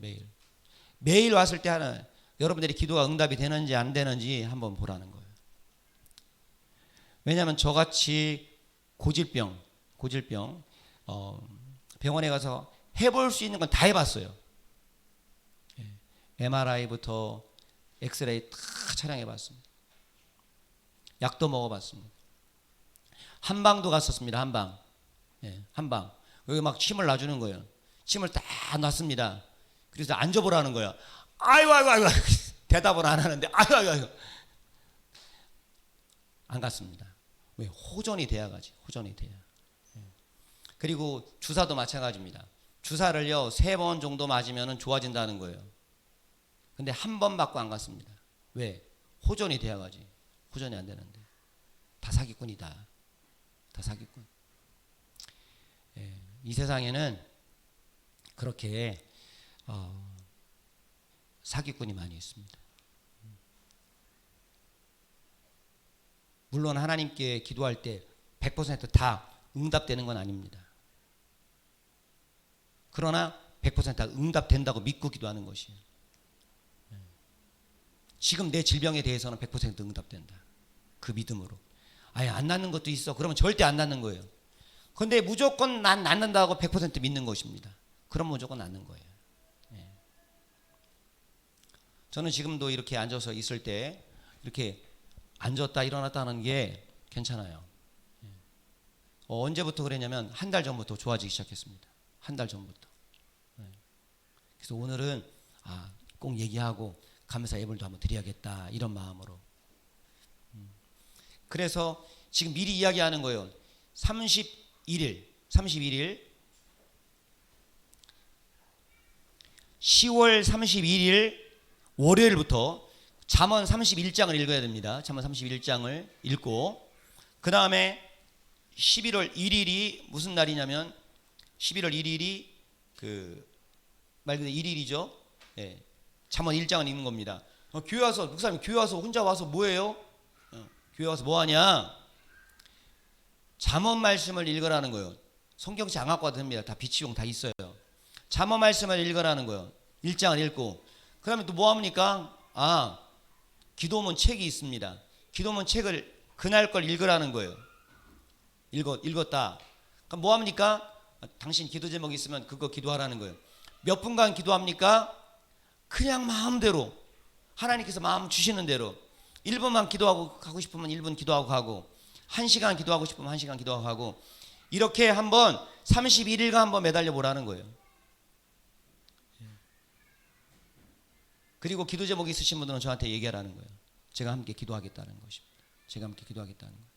매일 왔을 때 하나, 여러분들이 기도가 응답이 되는지 안 되는지 한번 보라는 거예요. 왜냐하면 저같이 고질병 병원에 가서 해볼 수 있는 건 다 해봤어요. MRI부터 엑스레이 다 촬영해봤습니다. 약도 먹어봤습니다. 한방도 갔었습니다. 한방. 여기 막 침을 놔주는 거예요. 침을 딱 놨습니다. 그래서 앉아보라는 거예요. 아이고. 대답을 안 하는데 아이고. 안 갔습니다. 왜? 호전이 돼야 가지. 호전이 돼야. 그리고 주사도 마찬가지입니다. 주사를요 3번 정도 맞으면 좋아진다는 거예요. 근데 한 번 맞고 안 갔습니다. 왜? 호전이 돼야 가지. 호전이 안 되는데. 다 사기꾼이다. 다 사기꾼. 이 세상에는 그렇게 사기꾼이 많이 있습니다. 물론 하나님께 기도할 때 100% 다 응답되는 건 아닙니다. 그러나 100% 응답된다고 믿고 기도하는 것이에요. 지금 내 질병에 대해서는 100% 응답된다. 그 믿음으로. 아예 안 낫는 것도 있어. 그러면 절대 안 낫는 거예요. 근데 무조건 난 낫는다고 100% 믿는 것입니다. 그럼 무조건 낫는 거예요. 저는 지금도 이렇게 앉아서 있을 때 이렇게 앉았다 일어났다 하는 게 괜찮아요. 언제부터 그랬냐면 한 달 전부터 좋아지기 시작했습니다. 한 달 전부터. 그래서 오늘은 꼭 얘기하고 감사 예물도 한번 드려야겠다 이런 마음으로. 그래서 지금 미리 이야기하는 거예요. 31일 10월 31일 월요일부터 잠언 31장을 읽어야 됩니다. 잠언 31장을 읽고 그 다음에 11월 1일이 무슨 날이냐면 11월 1일이 말 그대로 1일이죠. 잠언 1장을 읽는 겁니다. 교회 와서 목사님 교회 와서 혼자 와서 뭐해요? 교회 와서 뭐하냐? 잠언 말씀을 읽으라는 거예요. 성경책 안 갖고 와도 됩니다. 다 비치용 다 있어요. 잠언 말씀을 읽으라는 거예요. 1장을 읽고 그 다음에 또 뭐합니까? 기도문 책이 있습니다. 기도문 책을 그날 걸 읽으라는 거예요. 읽었다. 그럼 뭐합니까? 당신 기도 제목이 있으면 그거 기도하라는 거예요. 몇 분간 기도합니까? 그냥 마음대로 하나님께서 마음 주시는 대로 1분만 기도하고 가고 싶으면 1분 기도하고 가고 1시간 기도하고 싶으면 1시간 기도하고 가고 이렇게 한번 31일간 한번 매달려 보라는 거예요. 그리고 기도 제목이 있으신 분들은 저한테 얘기하라는 거예요. 제가 함께 기도하겠다는 것입니다. 제가 함께 기도하겠다는 거예요.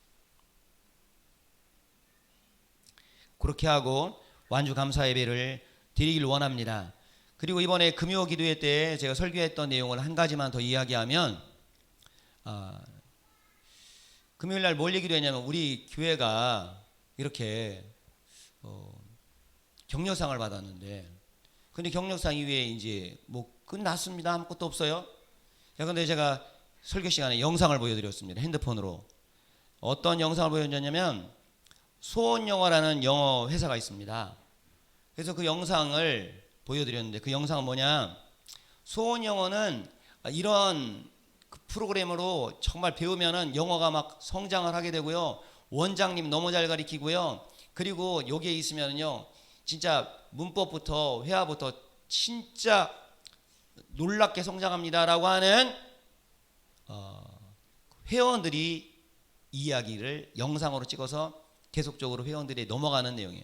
그렇게 하고 완주 감사 예배를 드리길 원합니다. 그리고 이번에 금요 기도회 때 제가 설교했던 내용을 한 가지만 더 이야기하면 금요일 날 뭘 얘기를 했냐면 우리 교회가 이렇게 경력상을 받았는데 근데 경력상 이후에 이제 뭐 끝났습니다. 아무것도 없어요. 그런데 제가 설교 시간에 영상을 보여드렸습니다. 핸드폰으로. 어떤 영상을 보여드렸냐면 소원영어라는 영어 회사가 있습니다. 그래서 그 영상을 보여드렸는데 그 영상은 뭐냐? 소원영어는 이런 프로그램으로 정말 배우면은 영어가 막 성장을 하게 되고요. 원장님 너무 잘 가르치고요. 그리고 여기에 있으면요. 진짜 문법부터 회화부터 진짜 놀랍게 성장합니다라고 하는 회원들이 이야기를 영상으로 찍어서 계속적으로 회원들이 넘어가는 내용이에요.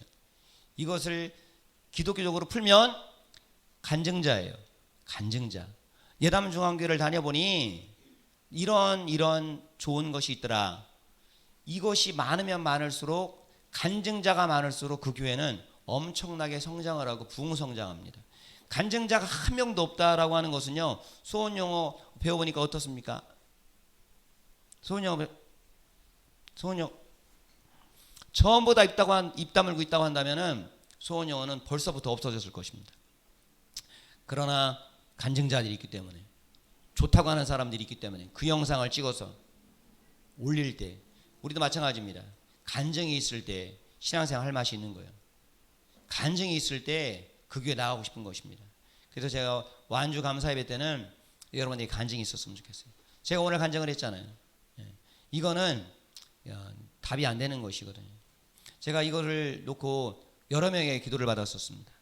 이것을 기독교적으로 풀면 간증자예요. 간증자. 예담중앙교회를 다녀보니 이런 좋은 것이 있더라. 이것이 많으면 많을수록 간증자가 많을수록 그 교회는 엄청나게 성장을 하고 부흥성장합니다. 간증자가 한 명도 없다라고 하는 것은요, 소원 영어 배워보니까 어떻습니까? 소원 영어 전부 다 입 다물고 있다고 한다면은 소원 영어는 벌써부터 없어졌을 것입니다. 그러나 간증자들이 있기 때문에, 좋다고 하는 사람들이 있기 때문에 그 영상을 찍어서 올릴 때, 우리도 마찬가지입니다. 간증이 있을 때 신앙생활 할 맛이 있는 거예요. 간증이 있을 때 그 교회 나가고 싶은 것입니다. 그래서 제가 완주 감사예배 때는 여러분들이 간증이 있었으면 좋겠어요. 제가 오늘 간증을 했잖아요. 이거는 답이 안 되는 것이거든요. 제가 이거를 놓고 여러 명의 기도를 받았었습니다.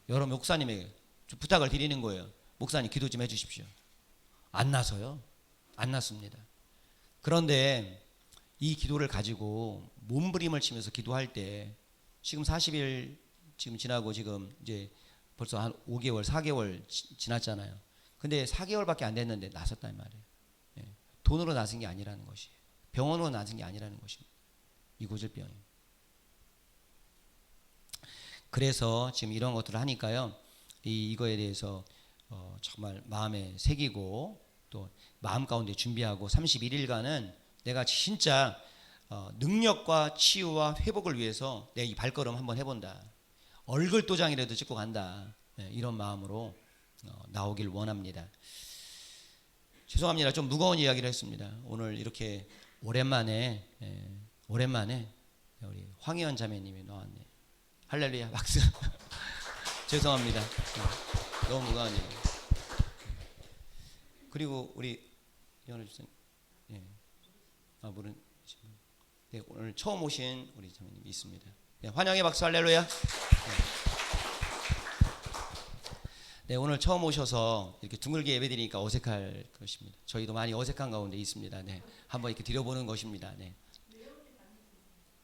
여러 목사님에게 부탁을 드리는 거예요. 목사님 기도 좀 해주십시오. 안 나서요. 안 났습니다. 그런데 이 기도를 가지고 몸부림을 치면서 기도할 때, 지금 40일 지금 지나고 지금 이제 벌써 한 5개월, 4개월 지났잖아요. 근데 4개월밖에 안 됐는데 나섰단 말이에요. 돈으로 나선 게 아니라는 것이에요. 병원으로 나선 게 아니라는 것입니다. 이 고질병이. 그래서 지금 이런 것들을 하니까요, 이거에 대해서 정말 마음에 새기고 또 마음 가운데 준비하고 31일간은 내가 진짜 능력과 치유와 회복을 위해서 내 이 발걸음 한번 해본다. 얼굴 도장이라도 찍고 간다. 이런 마음으로 나오길 원합니다. 죄송합니다. 좀 무거운 이야기를 했습니다. 오늘 이렇게 오랜만에 우리 황희연 자매님이 나왔네. 할렐루야 박수. 죄송합니다. 너무 무거운 얘기. 그리고 우리 연우 주님, 물은 오늘 처음 오신 우리 자매님이 있습니다. 환영의 박수. 할렐루야. 네, 오늘 처음 오셔서 이렇게 둥글게 예배드리니까 어색할 것입니다. 저희도 많이 어색한 가운데 있습니다. 네, 한번 이렇게 드려보는 것입니다. 네.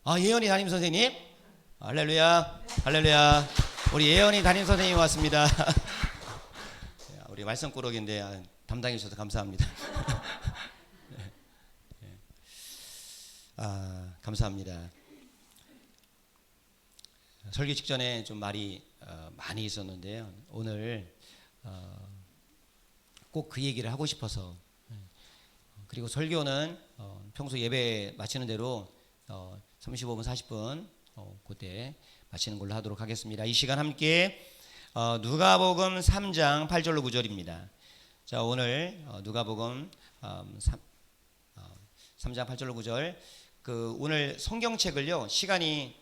예언이 담임 선생님, 할렐루야, 할렐루야. 우리 예언이 담임 선생님 왔습니다. 우리 말썽꾸러기인데 담당해 주셔서 감사합니다. 감사합니다. 설교 직전에 좀 말이 많이 있었는데요. 오늘 꼭 그 얘기를 하고 싶어서, 그리고 설교는 평소 예배 마치는 대로 35분 40분 그때 마치는 걸로 하도록 하겠습니다. 이 시간 함께 누가복음 3장 8절로 9절입니다. 자, 오늘 누가복음 3장 8절로 9절, 오늘 성경책을요, 시간이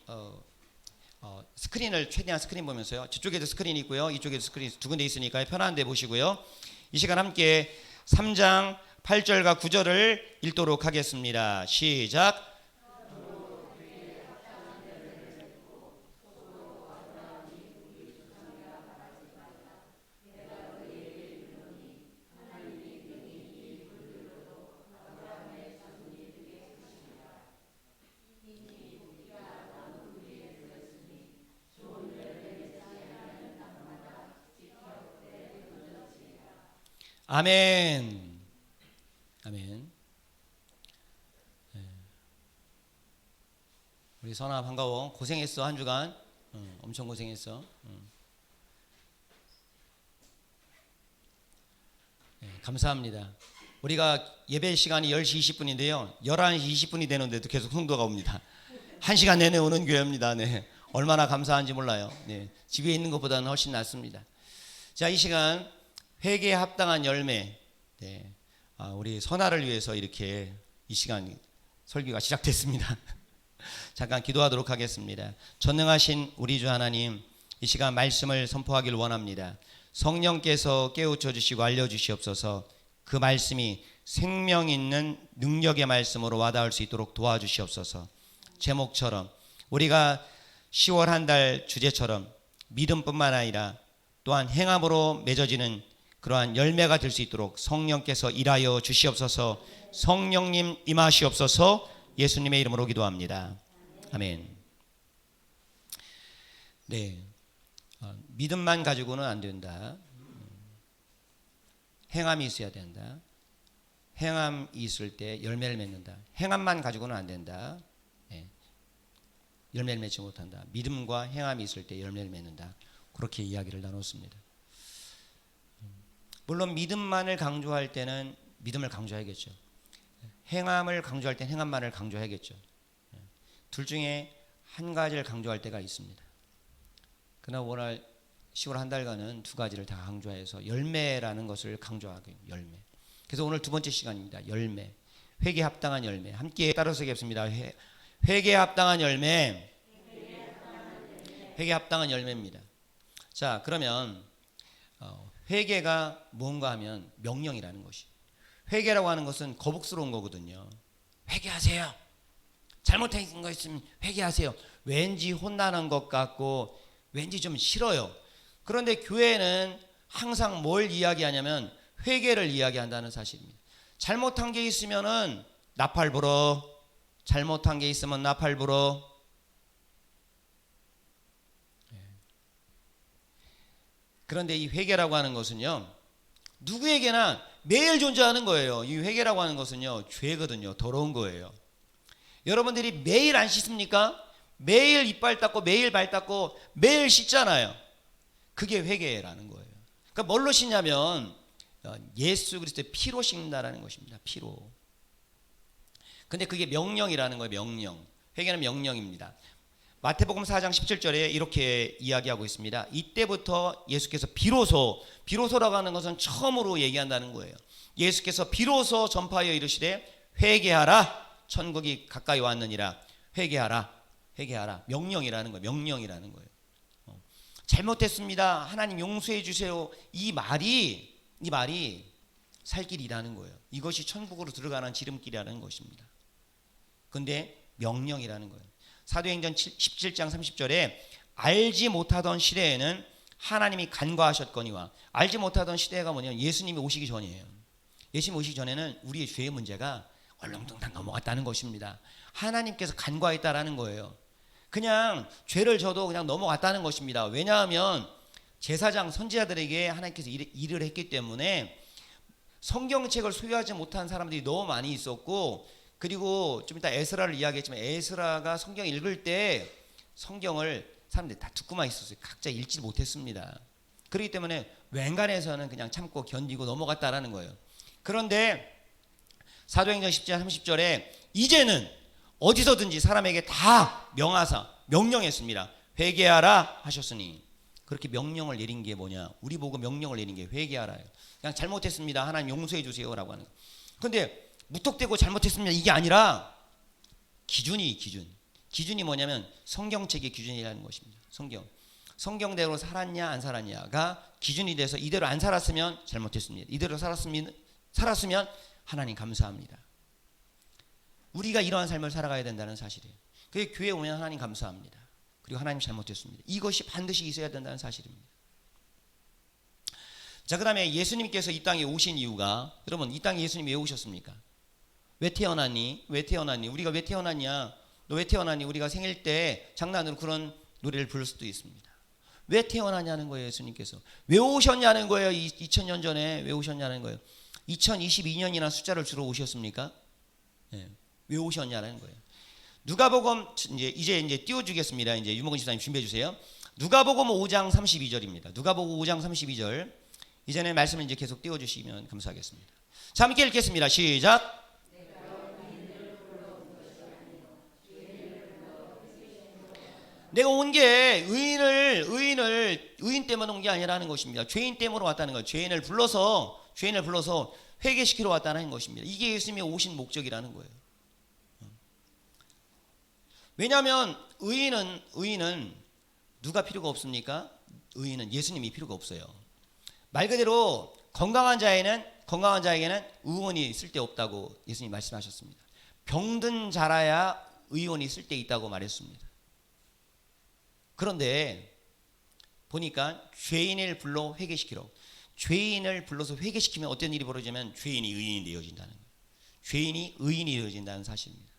스크린을 최대한 스크린 보면서요, 저쪽에도 스크린이 있고요, 이쪽에도 스크린이 두 군데 있으니까 편한 데 보시고요, 이 시간 함께 3장 8절과 9절을 읽도록 하겠습니다. 시작. 아멘. 아멘. 우리 선아 반가워. 고생했어 한 주간. 엄청 고생했어. 감사합니다. 우리가 예배 시간이 10시 20분인데요. 11시 20분이 되는데도 계속 성도가 옵니다. 1시간 내내 오는 교회입니다. 네. 얼마나 감사한지 몰라요. 네. 집에 있는 것보다는 훨씬 낫습니다. 자, 이 시간 회개에 합당한 열매. 네. 우리 선아를 위해서 이렇게 이 시간 설교가 시작됐습니다. 잠깐 기도하도록 하겠습니다. 전능하신 우리 주 하나님, 이 시간 말씀을 선포하길 원합니다. 성령께서 깨우쳐 주시고 알려주시옵소서. 그 말씀이 생명 있는 능력의 말씀으로 와닿을 수 있도록 도와주시옵소서. 제목처럼 우리가 10월 한 달 주제처럼 믿음뿐만 아니라 또한 행함으로 맺어지는 그러한 열매가 될 수 있도록 성령께서 일하여 주시옵소서. 성령님 임하시옵소서. 예수님의 이름으로 기도합니다. 아멘. 네, 믿음만 가지고는 안 된다. 행함이 있어야 된다. 행함이 있을 때 열매를 맺는다. 행함만 가지고는 안 된다. 네. 열매를 맺지 못한다. 믿음과 행함이 있을 때 열매를 맺는다. 그렇게 이야기를 나눴습니다. 물론 믿음만을 강조할 때는 믿음을 강조해야겠죠. 행함을 강조할 때는 행함만을 강조해야겠죠. 둘 중에 한 가지를 강조할 때가 있습니다. 그러나 오늘 10월 한 달간은 두 가지를 다 강조해서 열매라는 것을 강조하게 열매. 그래서 오늘 두 번째 시간입니다. 열매. 회개에 합당한 열매. 함께 따라서 하겠습니다. 회개에 합당한 열매. 회개에 합당한 열매입니다. 자, 그러면 회개가 뭔가 하면 명령이라는 것이. 회개라고 하는 것은 거북스러운 거거든요. 회개하세요. 잘못한 거 있으면 회개하세요. 왠지 혼나는 것 같고 왠지 좀 싫어요. 그런데 교회는 항상 뭘 이야기하냐면 회개를 이야기한다는 사실입니다. 잘못한 게 있으면은 나팔 불어. 잘못한 게 있으면 나팔 불어. 그런데 이 회개라고 하는 것은요, 누구에게나 매일 존재하는 거예요. 이 회개라고 하는 것은요, 죄거든요. 더러운 거예요. 여러분들이 매일 안 씻습니까? 매일 이빨 닦고 매일 발 닦고 매일 씻잖아요. 그게 회개라는 거예요. 그러니까 뭘로 씻냐면 예수 그리스도의 피로 씻는다라는 것입니다. 피로. 근데 그게 명령이라는 거예요. 명령. 회개는 명령입니다. 마태복음 4장 17절에 이렇게 이야기하고 있습니다. 이때부터 예수께서 비로소라고 하는 것은 처음으로 얘기한다는 거예요. 예수께서 비로소 전파하여 이르시되 회개하라. 천국이 가까이 왔느니라. 회개하라. 회개하라. 명령이라는 거예요. 명령이라는 거예요. 잘못했습니다. 하나님 용서해 주세요. 이 말이 살 길이라는 거예요. 이것이 천국으로 들어가는 지름길이라는 것입니다. 근데 명령이라는 거예요. 사도행전 17장 30절에 알지 못하던 시대에는 하나님이 간과하셨거니와. 알지 못하던 시대가 뭐냐면 예수님이 오시기 전이에요. 예수님이 오시기 전에는 우리의 죄의 문제가 얼렁뚱땅 넘어갔다는 것입니다. 하나님께서 간과했다라는 거예요. 그냥 죄를 져도 그냥 넘어갔다는 것입니다. 왜냐하면 제사장 선지자들에게 하나님께서 일을 했기 때문에 성경책을 소유하지 못한 사람들이 너무 많이 있었고, 그리고 좀 이따 에스라를 이야기했지만 에스라가 성경 읽을 때 성경을 사람들이 다 듣고만 있었어요. 각자 읽지 못했습니다. 그렇기 때문에 웬간해서는 그냥 참고 견디고 넘어갔다라는 거예요. 그런데 사도행전 10장 30절에 이제는 어디서든지 사람에게 다 명하사 명령했습니다. 회개하라 하셨으니. 그렇게 명령을 내린 게 뭐냐? 우리 보고 명령을 내린 게 회개하라요. 그냥 잘못했습니다. 하나님 용서해 주세요라고 하는 거. 근데 무턱대고 잘못했습니다. 이게 아니라 기준이 뭐냐면 성경책의 기준이라는 것입니다. 성경대로 살았냐 안 살았냐가 기준이 돼서 이대로 안 살았으면 잘못했습니다. 이대로 살았으면 하나님 감사합니다. 우리가 이러한 삶을 살아가야 된다는 사실이에요. 그게 교회에 오면 하나님 감사합니다. 그리고 하나님 잘못했습니다. 이것이 반드시 있어야 된다는 사실입니다. 자, 그 다음에 예수님께서 이 땅에 오신 이유가, 여러분 이 땅에 예수님이 왜 오셨습니까? 왜 태어났니? 우리가 왜 태어났냐? 너 왜 태어났니? 우리가 생일 때 장난으로 그런 노래를 부를 수도 있습니다. 왜 태어나냐는 거예요. 예수님께서 왜 오셨냐는 거예요. 2000년 전에 왜 오셨냐는 거예요. 2022년이나 숫자를 주러 오셨습니까? 네. 왜 오셨냐는 거예요. 누가복음 이제 띄워주겠습니다. 이제 유목은 집사님 준비해 주세요. 누가복음 5장 32절입니다. 누가복음 5장 32절. 이전에 말씀을 이제 계속 띄워주시면 감사하겠습니다. 자, 함께 읽겠습니다. 시작. 내가 온 게 의인 때문에 온 게 아니라는 것입니다. 죄인 때문에 왔다는 거예요. 죄인을 불러서 회개시키러 왔다는 것입니다. 이게 예수님이 오신 목적이라는 거예요. 왜냐하면 의인은 누가 필요가 없습니까? 의인은 예수님이 필요가 없어요. 말 그대로 건강한 자에게는 의원이 쓸데없다고 예수님이 말씀하셨습니다. 병든 자라야 의원이 쓸데있다고 말했습니다. 그런데 보니까 죄인을 불러 회개시키러, 죄인을 불러서 회개시키면 어떤 일이 벌어지냐면 죄인이 의인이 되어진다는 거예요. 죄인이 의인이 되어진다는 사실입니다.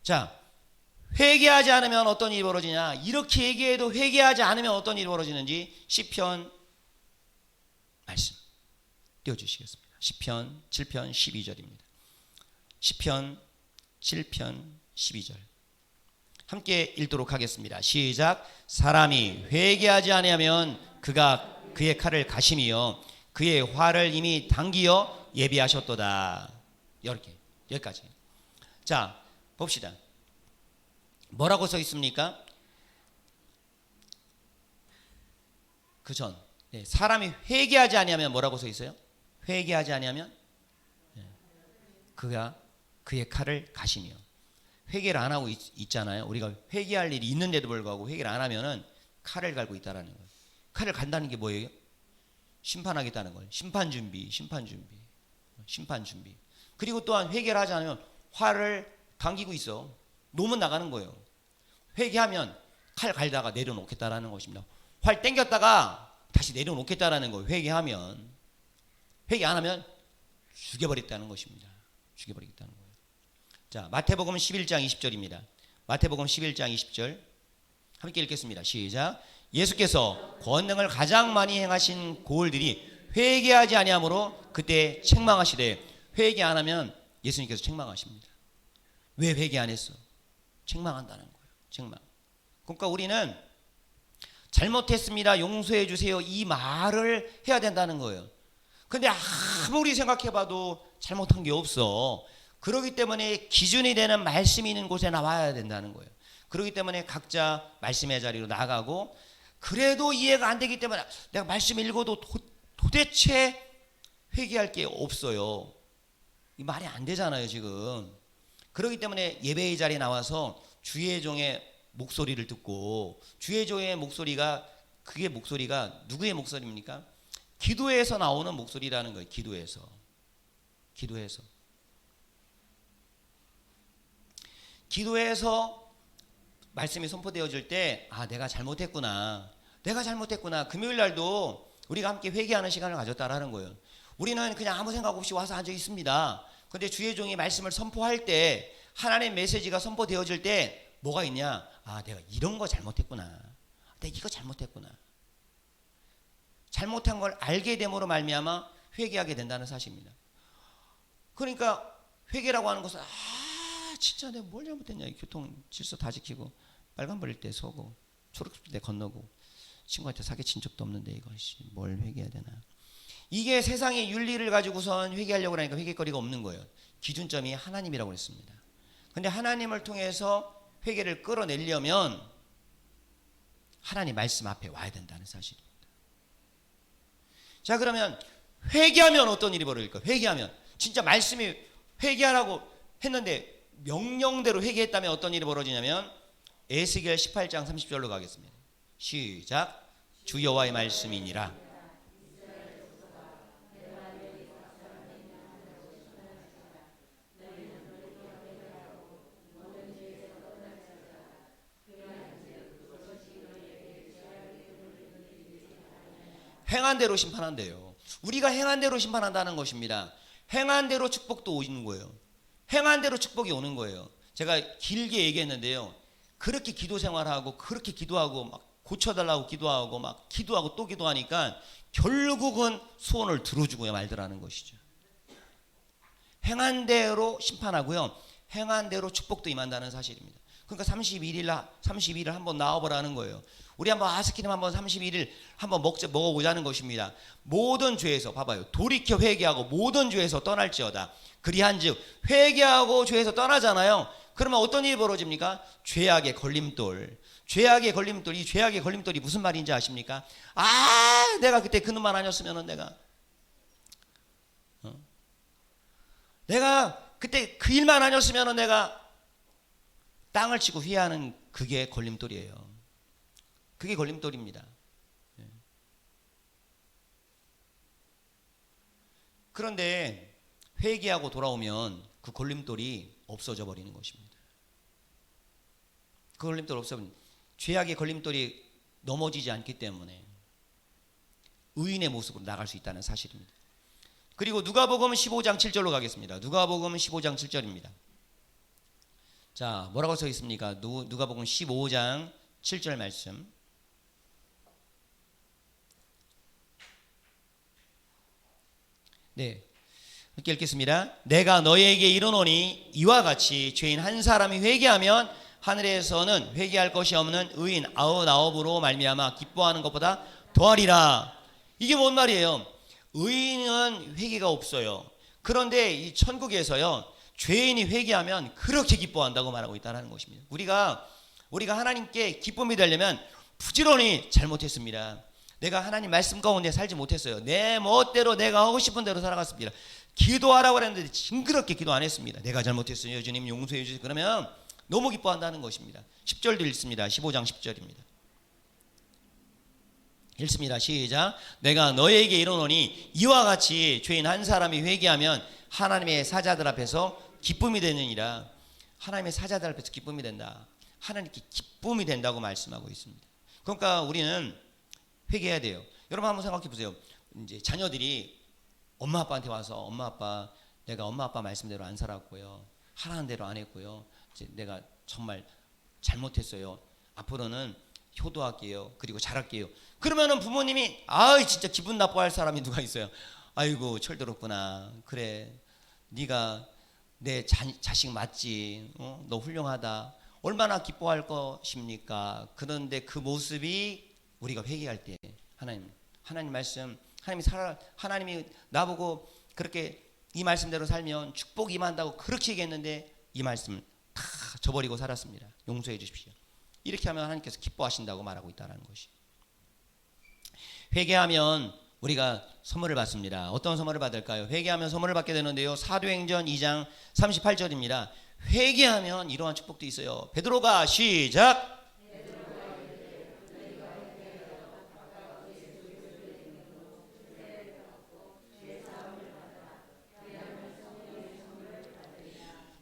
자, 회개하지 않으면 어떤 일이 벌어지냐? 이렇게 얘기해도 회개하지 않으면 어떤 일이 벌어지는지 시편 말씀 띄워주시겠습니다. 시편 7편 12절입니다. 시편 7편 12절 함께 읽도록 하겠습니다. 시작. 사람이 회개하지 아니하면 그가 그의 칼을 가심이요 그의 활을 이미 당기어 예비하셨도다. 이렇게 여기까지. 자, 봅시다. 뭐라고 써 있습니까? 그 전 사람이 회개하지 아니하면 뭐라고 써 있어요? 회개하지 아니하면 그가 그의 칼을 가시며. 회개를 안 하고 있잖아요. 우리가 회개할 일이 있는데도 불구하고 회개를 안 하면은 칼을 갈고 있다라는 거예요. 칼을 간다는 게 뭐예요? 심판하겠다는 거예요. 심판 준비. 그리고 또한 회개를 하지 않으면 활을 당기고 있어. 놈은 나가는 거예요. 회개하면 칼 갈다가 내려놓겠다라는 것입니다. 활 당겼다가 다시 내려놓겠다라는 거예요. 회개하면. 회개 안 하면 죽여버렸다는 것입니다. 죽여버리겠다는 거예요. 자, 마태복음 11장 20절입니다. 마태복음 11장 20절 함께 읽겠습니다. 시작. 예수께서 권능을 가장 많이 행하신 고을들이 회개하지 아니하므로 그때 책망하시되. 회개 안 하면 예수님께서 책망하십니다. 왜 회개 안 했어? 책망한다는 거예요. 책망. 그러니까 우리는 잘못했습니다. 용서해 주세요. 이 말을 해야 된다는 거예요. 근데 아무리 생각해봐도 잘못한 게 없어. 그렇기 때문에 기준이 되는 말씀이 있는 곳에 나와야 된다는 거예요. 그렇기 때문에 각자 말씀의 자리로 나가고, 그래도 이해가 안 되기 때문에 내가 말씀 읽어도 도대체 회개할 게 없어요. 이 말이 안 되잖아요 지금. 그렇기 때문에 예배의 자리에 나와서 주의 종의 목소리를 듣고, 주의 종의 목소리가, 그게 목소리가 누구의 목소리입니까? 기도에서 나오는 목소리라는 거예요. 기도에서 말씀이 선포되어질 때, 아, 내가 잘못했구나. 금요일 날도 우리가 함께 회개하는 시간을 가졌다라는 거예요. 우리는 그냥 아무 생각 없이 와서 앉아 있습니다. 근데 주의 종이 말씀을 선포할 때, 하나님의 메시지가 선포되어질 때 뭐가 있냐? 아, 내가 이런 거 잘못했구나. 내가 이거 잘못했구나. 잘못한 걸 알게 됨으로 말미암아 회개하게 된다는 사실입니다. 그러니까 회개라고 하는 것은, 진짜 내가 뭘 잘못했냐. 교통 질서 다 지키고, 빨간불일 때 서고, 초록불일 때 건너고, 친구한테 사기친 적도 없는데 이것이 뭘 회개해야 되나. 이게 세상의 윤리를 가지고선 회개하려고 하니까 회개거리가 없는 거예요. 기준점이 하나님이라고 했습니다. 근데 하나님을 통해서 회개를 끌어내려면 하나님 말씀 앞에 와야 된다는 사실입니다. 자, 그러면 회개하면 어떤 일이 벌어질까요? 회개하면 진짜 말씀이 회개하라고 했는데 명령대로 회개했다면 어떤 일이 벌어지냐면, 에스겔 18장 30절로 가겠습니다. 시작. 주 여호와의 말씀이니라. 행한 대로 심판한대요. 우리가 행한 대로 심판한다는 것입니다. 행한 대로 축복도 오는 거예요. 행한 대로 축복이 오는 거예요. 제가 길게 얘기했는데요. 그렇게 기도 생활하고, 그렇게 기도하고, 막 고쳐달라고 기도하고, 막 기도하고 또 기도하니까 결국은 소원을 들어주고야 말더라는 것이죠. 행한 대로 심판하고요, 행한 대로 축복도 임한다는 사실입니다. 그러니까 31일 한번 나와보라는 거예요. 우리 한번 아스키림 한번 31일 한번 먹어보자는 것입니다. 모든 죄에서, 봐봐요, 돌이켜 회개하고 모든 죄에서 떠날지어다. 그리한즉 회개하고 죄에서 떠나잖아요. 그러면 어떤 일이 벌어집니까? 죄악의 걸림돌. 이 죄악의 걸림돌이 무슨 말인지 아십니까? 내가 그때 그놈만 아니었으면 내가 그때 그 일만 아니었으면 내가 땅을 치고 회개하는, 그게 걸림돌이에요. 그게 걸림돌입니다. 그런데 회개하고 돌아오면 그 걸림돌이 없어져 버리는 것입니다. 그 걸림돌 없어버리는, 죄악의 걸림돌이 넘어지지 않기 때문에 의인의 모습으로 나갈 수 있다는 사실입니다. 그리고 누가복음 15장 7절로 가겠습니다. 누가복음 15장 7절입니다. 자, 뭐라고 써 있습니까? 누가복음 15장 7절 말씀. 네, 이렇게 읽겠습니다. 내가 너희에게 이르노니 이와 같이 죄인 한 사람이 회개하면 하늘에서는 회개할 것이 없는 의인 99으로 말미암아 기뻐하는 것보다 더하리라. 이게 뭔 말이에요? 의인은 회개가 없어요. 그런데 이 천국에서요, 죄인이 회개하면 그렇게 기뻐한다고 말하고 있다는 것입니다. 우리가 하나님께 기쁨이 되려면 부지런히 잘못했습니다. 내가 하나님 말씀 가운데 살지 못했어요. 내 멋대로 내가 하고 싶은 대로 살아갔습니다. 기도하라고 했는데 징그럽게 기도 안 했습니다. 내가 잘못했어요. 주님 용서해 주세요. 그러면 너무 기뻐한다는 것입니다. 10절도 읽습니다. 15장 10절입니다. 읽습니다. 시작. 내가 너에게 이르노니 이와 같이 죄인 한 사람이 회개하면 하나님의 사자들 앞에서 기쁨이 되느니라. 하나님의 사자들 앞에서 기쁨이 된다. 하나님께 기쁨이 된다고 말씀하고 있습니다. 그러니까 우리는 회개해야 돼요. 여러분 한번 생각해 보세요. 이제 자녀들이 엄마 아빠한테 와서 엄마 아빠 내가 엄마 아빠 말씀대로 안 살았고요. 하라는 대로 안 했고요. 이제 내가 정말 잘못했어요. 앞으로는 효도할게요. 그리고 잘할게요. 그러면은 부모님이 진짜 기분 나빠할 사람이 누가 있어요? 아이고 철들었구나. 그래 네가 내 자식 맞지. 너 훌륭하다. 얼마나 기뻐할 것입니까? 그런데 그 모습이 우리가 회개할 때 하나님 말씀 하나님이 나보고 그렇게 이 말씀대로 살면 축복이 임한다고 그렇게 얘기했는데 이 말씀 다 저버리고 살았습니다. 용서해 주십시오. 이렇게 하면 하나님께서 기뻐하신다고 말하고 있다는 것이. 회개하면 우리가 선물을 받습니다. 어떤 선물을 받을까요? 회개하면 선물을 받게 되는데요. 사도행전 2장 38절입니다. 회개하면 이러한 축복도 있어요. 베드로가 시작.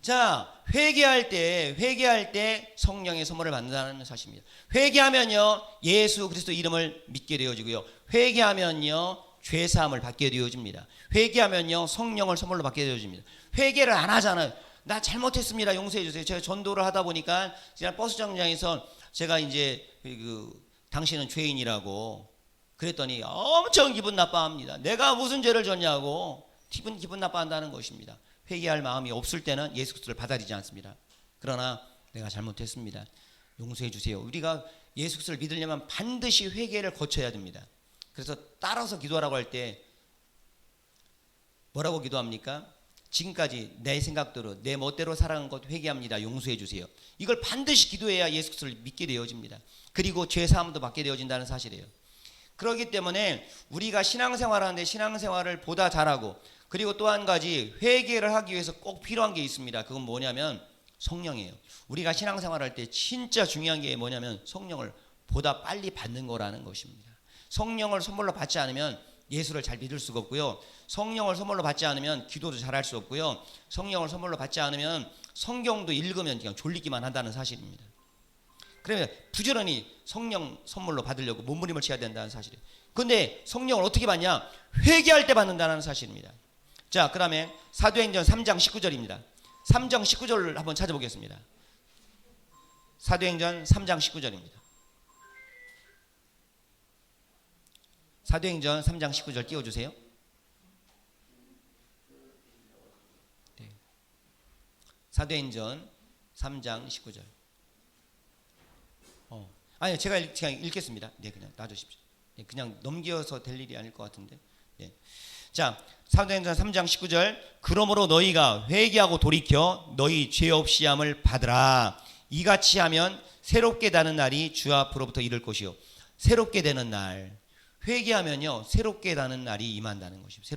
자, 회개할 때 성령의 선물을 받는다는 사실입니다. 회개하면요 예수 그리스도 이름을 믿게 되어지고요. 회개하면요 죄 사함을 받게 되어집니다. 회개하면요 성령을 선물로 받게 되어집니다. 회개를 안 하잖아요. 나 잘못했습니다. 용서해 주세요. 제가 전도를 하다 보니까 지난 버스 정류장에서 제가 이제 당신은 죄인이라고 그랬더니 엄청 기분 나빠합니다. 내가 무슨 죄를 졌냐고 기분 나빠한다는 것입니다. 회개할 마음이 없을 때는 예수 그리스도를 받아들이지 않습니다. 그러나 내가 잘못했습니다. 용서해 주세요. 우리가 예수 그리스도를 믿으려면 반드시 회개를 거쳐야 됩니다. 그래서 따라서 기도하라고 할 때 뭐라고 기도합니까? 지금까지 내 생각대로 내 멋대로 살아간 것 회개합니다. 용서해 주세요. 이걸 반드시 기도해야 예수 그리스도를 믿게 되어집니다. 그리고 죄 사함도 받게 되어진다는 사실이에요. 그렇기 때문에 우리가 신앙생활하는데 신앙생활을 보다 잘하고 그리고 또 한 가지 회개를 하기 위해서 꼭 필요한 게 있습니다. 그건 뭐냐면 성령이에요. 우리가 신앙생활할 때 진짜 중요한 게 뭐냐면 성령을 보다 빨리 받는 거라는 것입니다. 성령을 선물로 받지 않으면 예수를 잘 믿을 수가 없고요. 성령을 선물로 받지 않으면 기도도 잘할 수 없고요. 성령을 선물로 받지 않으면 성경도 읽으면 그냥 졸리기만 한다는 사실입니다. 그러면 부지런히 성령 선물로 받으려고 몸부림을 쳐야 된다는 사실이에요. 그런데 성령을 어떻게 받냐? 회개할 때 받는다는 사실입니다. 자, 그 다음에 사도행전 3장 19절입니다. 3장 19절을 한번 찾아보겠습니다. 사도행전 3장 19절입니다. 사도행전 3장 19절 띄워주세요. 네. 사도행전 3장 19절. 아니요, 제가 읽겠습니다. 네, 그냥 놔주십시오. 네, 그냥 넘겨서 될 일이 아닐 것 같은데. 네. 자, 사도행전 3장 19절. 그러므로 너희가 회개하고 돌이켜 너희 죄 없이 함을 받으라. 이같이 하면 새롭게 되는 날이 주 앞으로부터 이를 것이요. 새롭게 되는 날. 회개하면요 새롭게 되는 날이 임한다는 것입니다.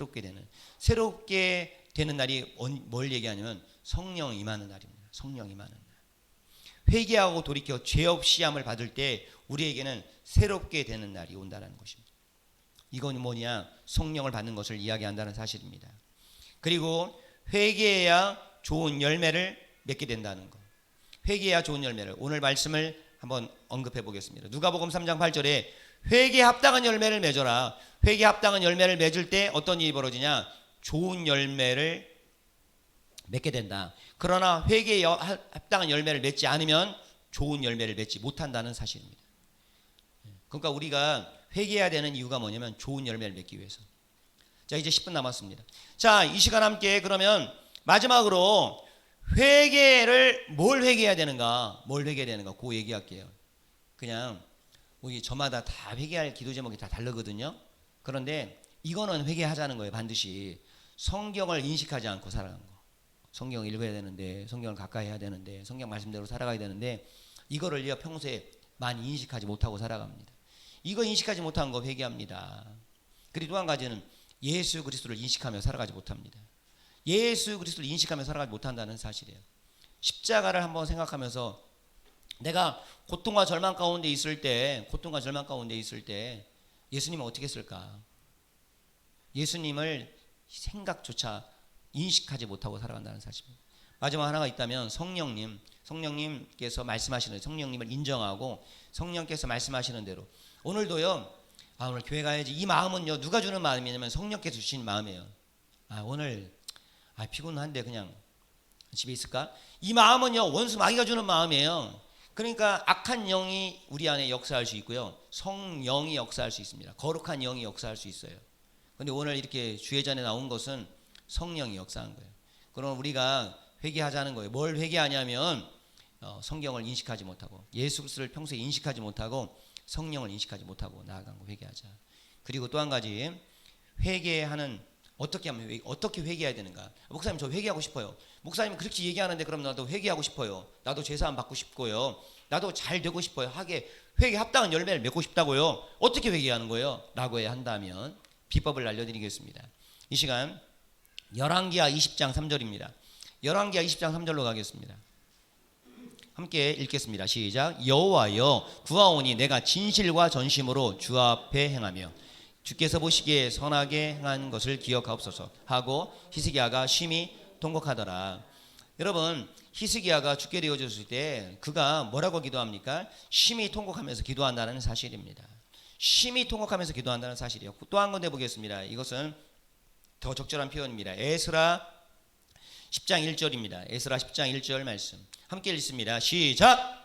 새롭게 되는 날이 뭘 얘기하냐면 성령 임하는 날입니다. 성령 임하는 날. 회개하고 돌이켜 죄 없이 함을 받을 때 우리에게는 새롭게 되는 날이 온다는 것입니다. 이건 뭐냐? 성령을 받는 것을 이야기한다는 사실입니다. 그리고 회개해야 좋은 열매를 맺게 된다는 것. 회개해야 좋은 열매를, 오늘 말씀을 한번 언급해 보겠습니다. 누가복음 3장 8절에 회개에 합당한 열매를 맺어라. 회개에 합당한 열매를 맺을 때 어떤 일이 벌어지냐? 좋은 열매를 맺게 된다. 그러나 회개에 합당한 열매를 맺지 않으면 좋은 열매를 맺지 못한다는 사실입니다. 그러니까 우리가 회개해야 되는 이유가 뭐냐면 좋은 열매를 맺기 위해서. 자, 이제 10분 남았습니다. 자, 이 시간 함께 그러면 마지막으로 뭘 회개해야 되는가? 그 얘기할게요. 그냥 우리 저마다 다 회개할 기도 제목이 다 다르거든요. 그런데 이거는 회개하자는 거예요. 반드시 성경을 인식하지 않고 살아가는 거. 성경을 읽어야 되는데, 성경을 가까이 해야 되는데, 성경 말씀대로 살아가야 되는데, 이거를요 평소에 많이 인식하지 못하고 살아갑니다. 이거 인식하지 못한 거 회개합니다. 그리고 또 한 가지는 예수 그리스도를 인식하며 살아가지 못합니다. 예수 그리스도를 인식하며 살아가지 못한다는 사실이에요. 십자가를 한번 생각하면서 내가 고통과 절망 가운데 있을 때, 예수님은 어떻게 했을까? 예수님을 생각조차 인식하지 못하고 살아간다는 사실입니다. 마지막 하나가 있다면 성령님께서 말씀하시는, 성령님을 인정하고 성령께서 말씀하시는 대로 오늘도요, 오늘 교회 가야지, 이 마음은요 누가 주는 마음이냐면 성령께서 주신 마음이에요. 오늘 피곤한데 그냥 집에 있을까? 이 마음은요 원수 마귀가 주는 마음이에요. 그러니까 악한 영이 우리 안에 역사할 수 있고요, 성령이 역사할 수 있습니다. 거룩한 영이 역사할 수 있어요. 근데 오늘 이렇게 주예전에 나온 것은 성령이 역사한 거예요. 그럼 우리가 회개하자는 거예요. 뭘 회개하냐면 성경을 인식하지 못하고, 예수 그리스도를 평소에 인식하지 못하고, 성령을 인식하지 못하고 나아간 거 회개하자. 그리고 또 한 가지, 회개하는, 어떻게 회개해야 되는가? 목사님 저 회개하고 싶어요. 목사님 그렇게 얘기하는데 그럼 나도 회개하고 싶어요. 나도 죄사함 받고 싶고요. 나도 잘 되고 싶어요. 회개 합당한 열매를 맺고 싶다고요. 어떻게 회개하는 거예요? 라고 한다면 비법을 알려드리겠습니다. 이 시간 열왕기하 20장 3절입니다. 열왕기하 20장 3절로 가겠습니다. 함께 읽겠습니다. 시작. 여호와여 구하오니 내가 진실과 전심으로 주 앞에 행하며 주께서 보시기에 선하게 행한 것을 기억하옵소서 하고 히스기야가 심히 통곡하더라. 여러분, 히스기야가 죽게 되어졌을 때 그가 뭐라고 기도합니까? 심히 통곡하면서 기도한다는 사실입니다. 심히 통곡하면서 기도한다는 사실이에요. 또 한 군데 보겠습니다. 이것은 더 적절한 표현입니다. 에스라 10장 1절입니다. 에스라 10장 1절 말씀 함께 읽습니다. 시작.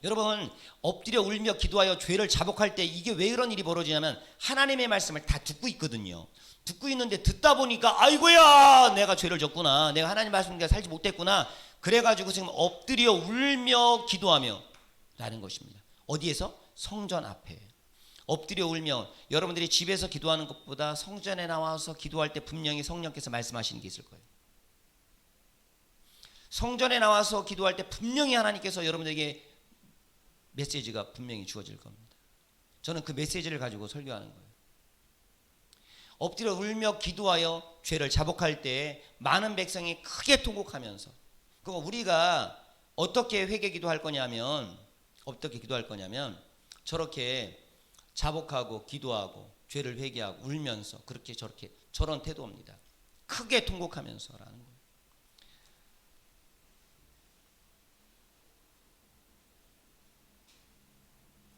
여러분, 엎드려 울며 기도하여 죄를 자복할 때 이게 왜 이런 일이 벌어지냐면 하나님의 말씀을 다 듣고 있거든요. 듣고 있는데 듣다 보니까 아이고야 내가 죄를 졌구나, 내가 하나님 말씀대로 살지 못했구나, 그래가지고 지금 엎드려 울며 기도하며 라는 것입니다. 어디에서? 성전 앞에 엎드려 울며. 여러분들이 집에서 기도하는 것보다 성전에 나와서 기도할 때 분명히 성령께서 말씀하시는 게 있을 거예요. 성전에 나와서 기도할 때 분명히 하나님께서 여러분들에게 메시지가 분명히 주어질 겁니다. 저는 그 메시지를 가지고 설교하는 거예요. 엎드려 울며 기도하여 죄를 자복할 때 많은 백성이 크게 통곡하면서, 그거 우리가 어떻게 회개 기도할 거냐면 저렇게 자복하고 기도하고 죄를 회개하고 울면서 그렇게 저런 태도입니다. 크게 통곡하면서라는 거예요.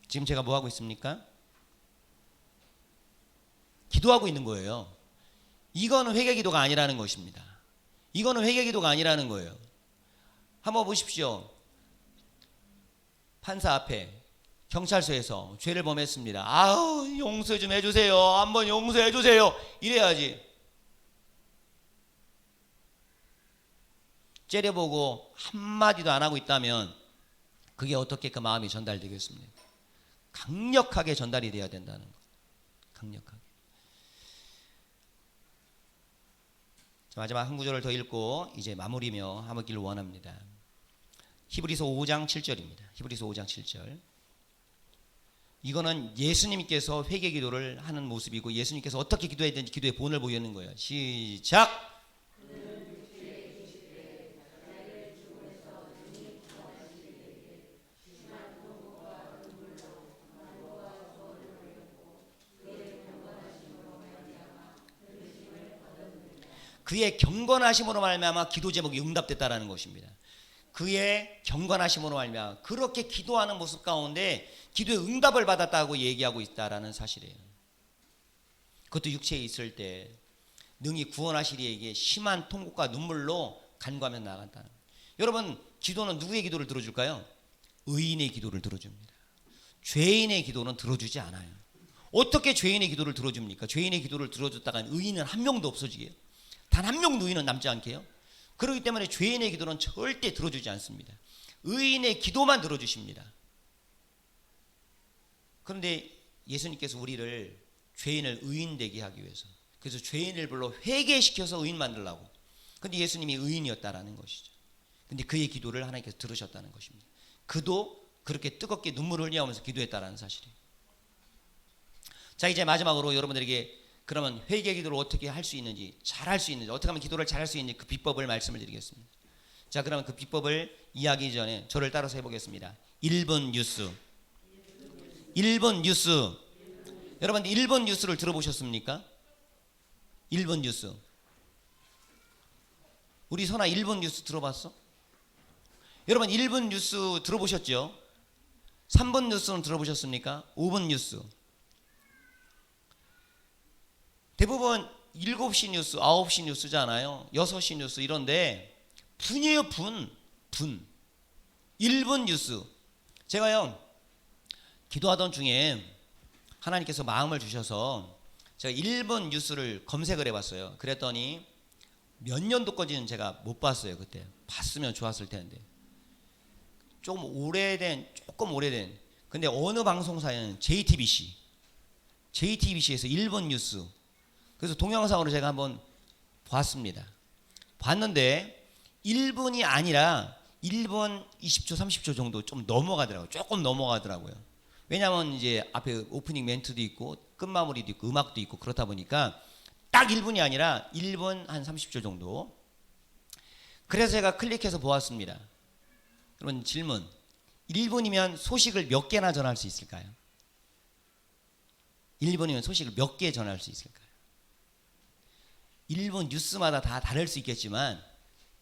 지금 제가 뭐 하고 있습니까? 기도하고 있는 거예요. 이거는 회개 기도가 아니라는 것입니다. 이거는 회개 기도가 아니라는 거예요. 한번 보십시오. 판사 앞에 경찰서에서 죄를 범했습니다. 용서 좀 해주세요. 한번 용서해 주세요. 이래야지. 째려보고 한마디도 안 하고 있다면 그게 어떻게 그 마음이 전달되겠습니까? 강력하게 전달이 돼야 된다는 것. 강력하게. 자, 마지막 한 구절을 더 읽고 이제 마무리며 하기를 원합니다. 히브리서 5장 7절입니다. 히브리서 5장 7절. 이거는 예수님께서 회개 기도를 하는 모습이고 예수님께서 어떻게 기도해야 되는지 기도의 본을 보이는 거예요. 시작. 그의 경건하심으로 말미암아 기도 제목이 응답됐다라는 것입니다. 그의 경건하심으로 말미암아 그렇게 기도하는 모습 가운데 기도의 응답을 받았다고 얘기하고 있다라는 사실이에요. 그것도 육체에 있을 때 능히 구원하시리 이에게 심한 통곡과 눈물로 간구하며 나아간다는. 여러분, 기도는 누구의 기도를 들어줄까요? 의인의 기도를 들어줍니다. 죄인의 기도는 들어주지 않아요. 어떻게 죄인의 기도를 들어줍니까? 죄인의 기도를 들어줬다간 의인은 한 명도 없어지게요. 단 한 명도 의인은 남지 않게요. 그렇기 때문에 죄인의 기도는 절대 들어주지 않습니다. 의인의 기도만 들어주십니다. 그런데 예수님께서 우리를 죄인을 의인 되게 하기 위해서, 그래서 죄인을 불러 회개시켜서 의인 만들라고. 근데 예수님이 의인이었다라는 것이죠. 근데 그의 기도를 하나님께서 들으셨다는 것입니다. 그도 그렇게 뜨겁게 눈물을 흘려오면서 기도했다라는 사실이에요. 자, 이제 마지막으로 여러분들에게 그러면 회개 기도를 어떻게 할 수 있는지, 잘할 수 있는지, 어떻게 하면 기도를 잘할 수 있는지 그 비법을 말씀을 드리겠습니다. 자, 그러면 그 비법을 이야기하기 전에 저를 따라서 해보겠습니다. 1번 뉴스. 1번 뉴스. 여러분 1번 뉴스를 들어보셨습니까? 1번 뉴스. 우리 선아 1번 뉴스 들어봤어? 여러분 1번 뉴스 들어보셨죠? 3번 뉴스는 들어보셨습니까? 5번 뉴스. 대부분 7시 뉴스, 9시 뉴스잖아요. 6시 뉴스 이런데 분이에요. 분. 1번 뉴스. 제가요 기도하던 중에 하나님께서 마음을 주셔서 제가 1번 뉴스를 검색을 해봤어요. 그랬더니 몇 년도까지는 제가 못 봤어요. 그때 봤으면 좋았을 텐데 조금 오래된 근데 어느 방송사에는 JTBC에서 1번 뉴스, 그래서 동영상으로 제가 한번 봤습니다. 봤는데 1분이 아니라 1분 20초 30초 정도 좀 넘어가더라고요. 조금 넘어가더라고요. 왜냐하면 이제 앞에 오프닝 멘트도 있고 끝마무리도 있고 음악도 있고 그렇다 보니까 딱 1분이 아니라 1분 한 30초 정도. 그래서 제가 클릭해서 보았습니다. 그런 질문. 1분이면 소식을 몇 개나 전할 수 있을까요? 1분이면 소식을 몇 개 전할 수 있을까요? 1분 뉴스마다 다 다를 수 있겠지만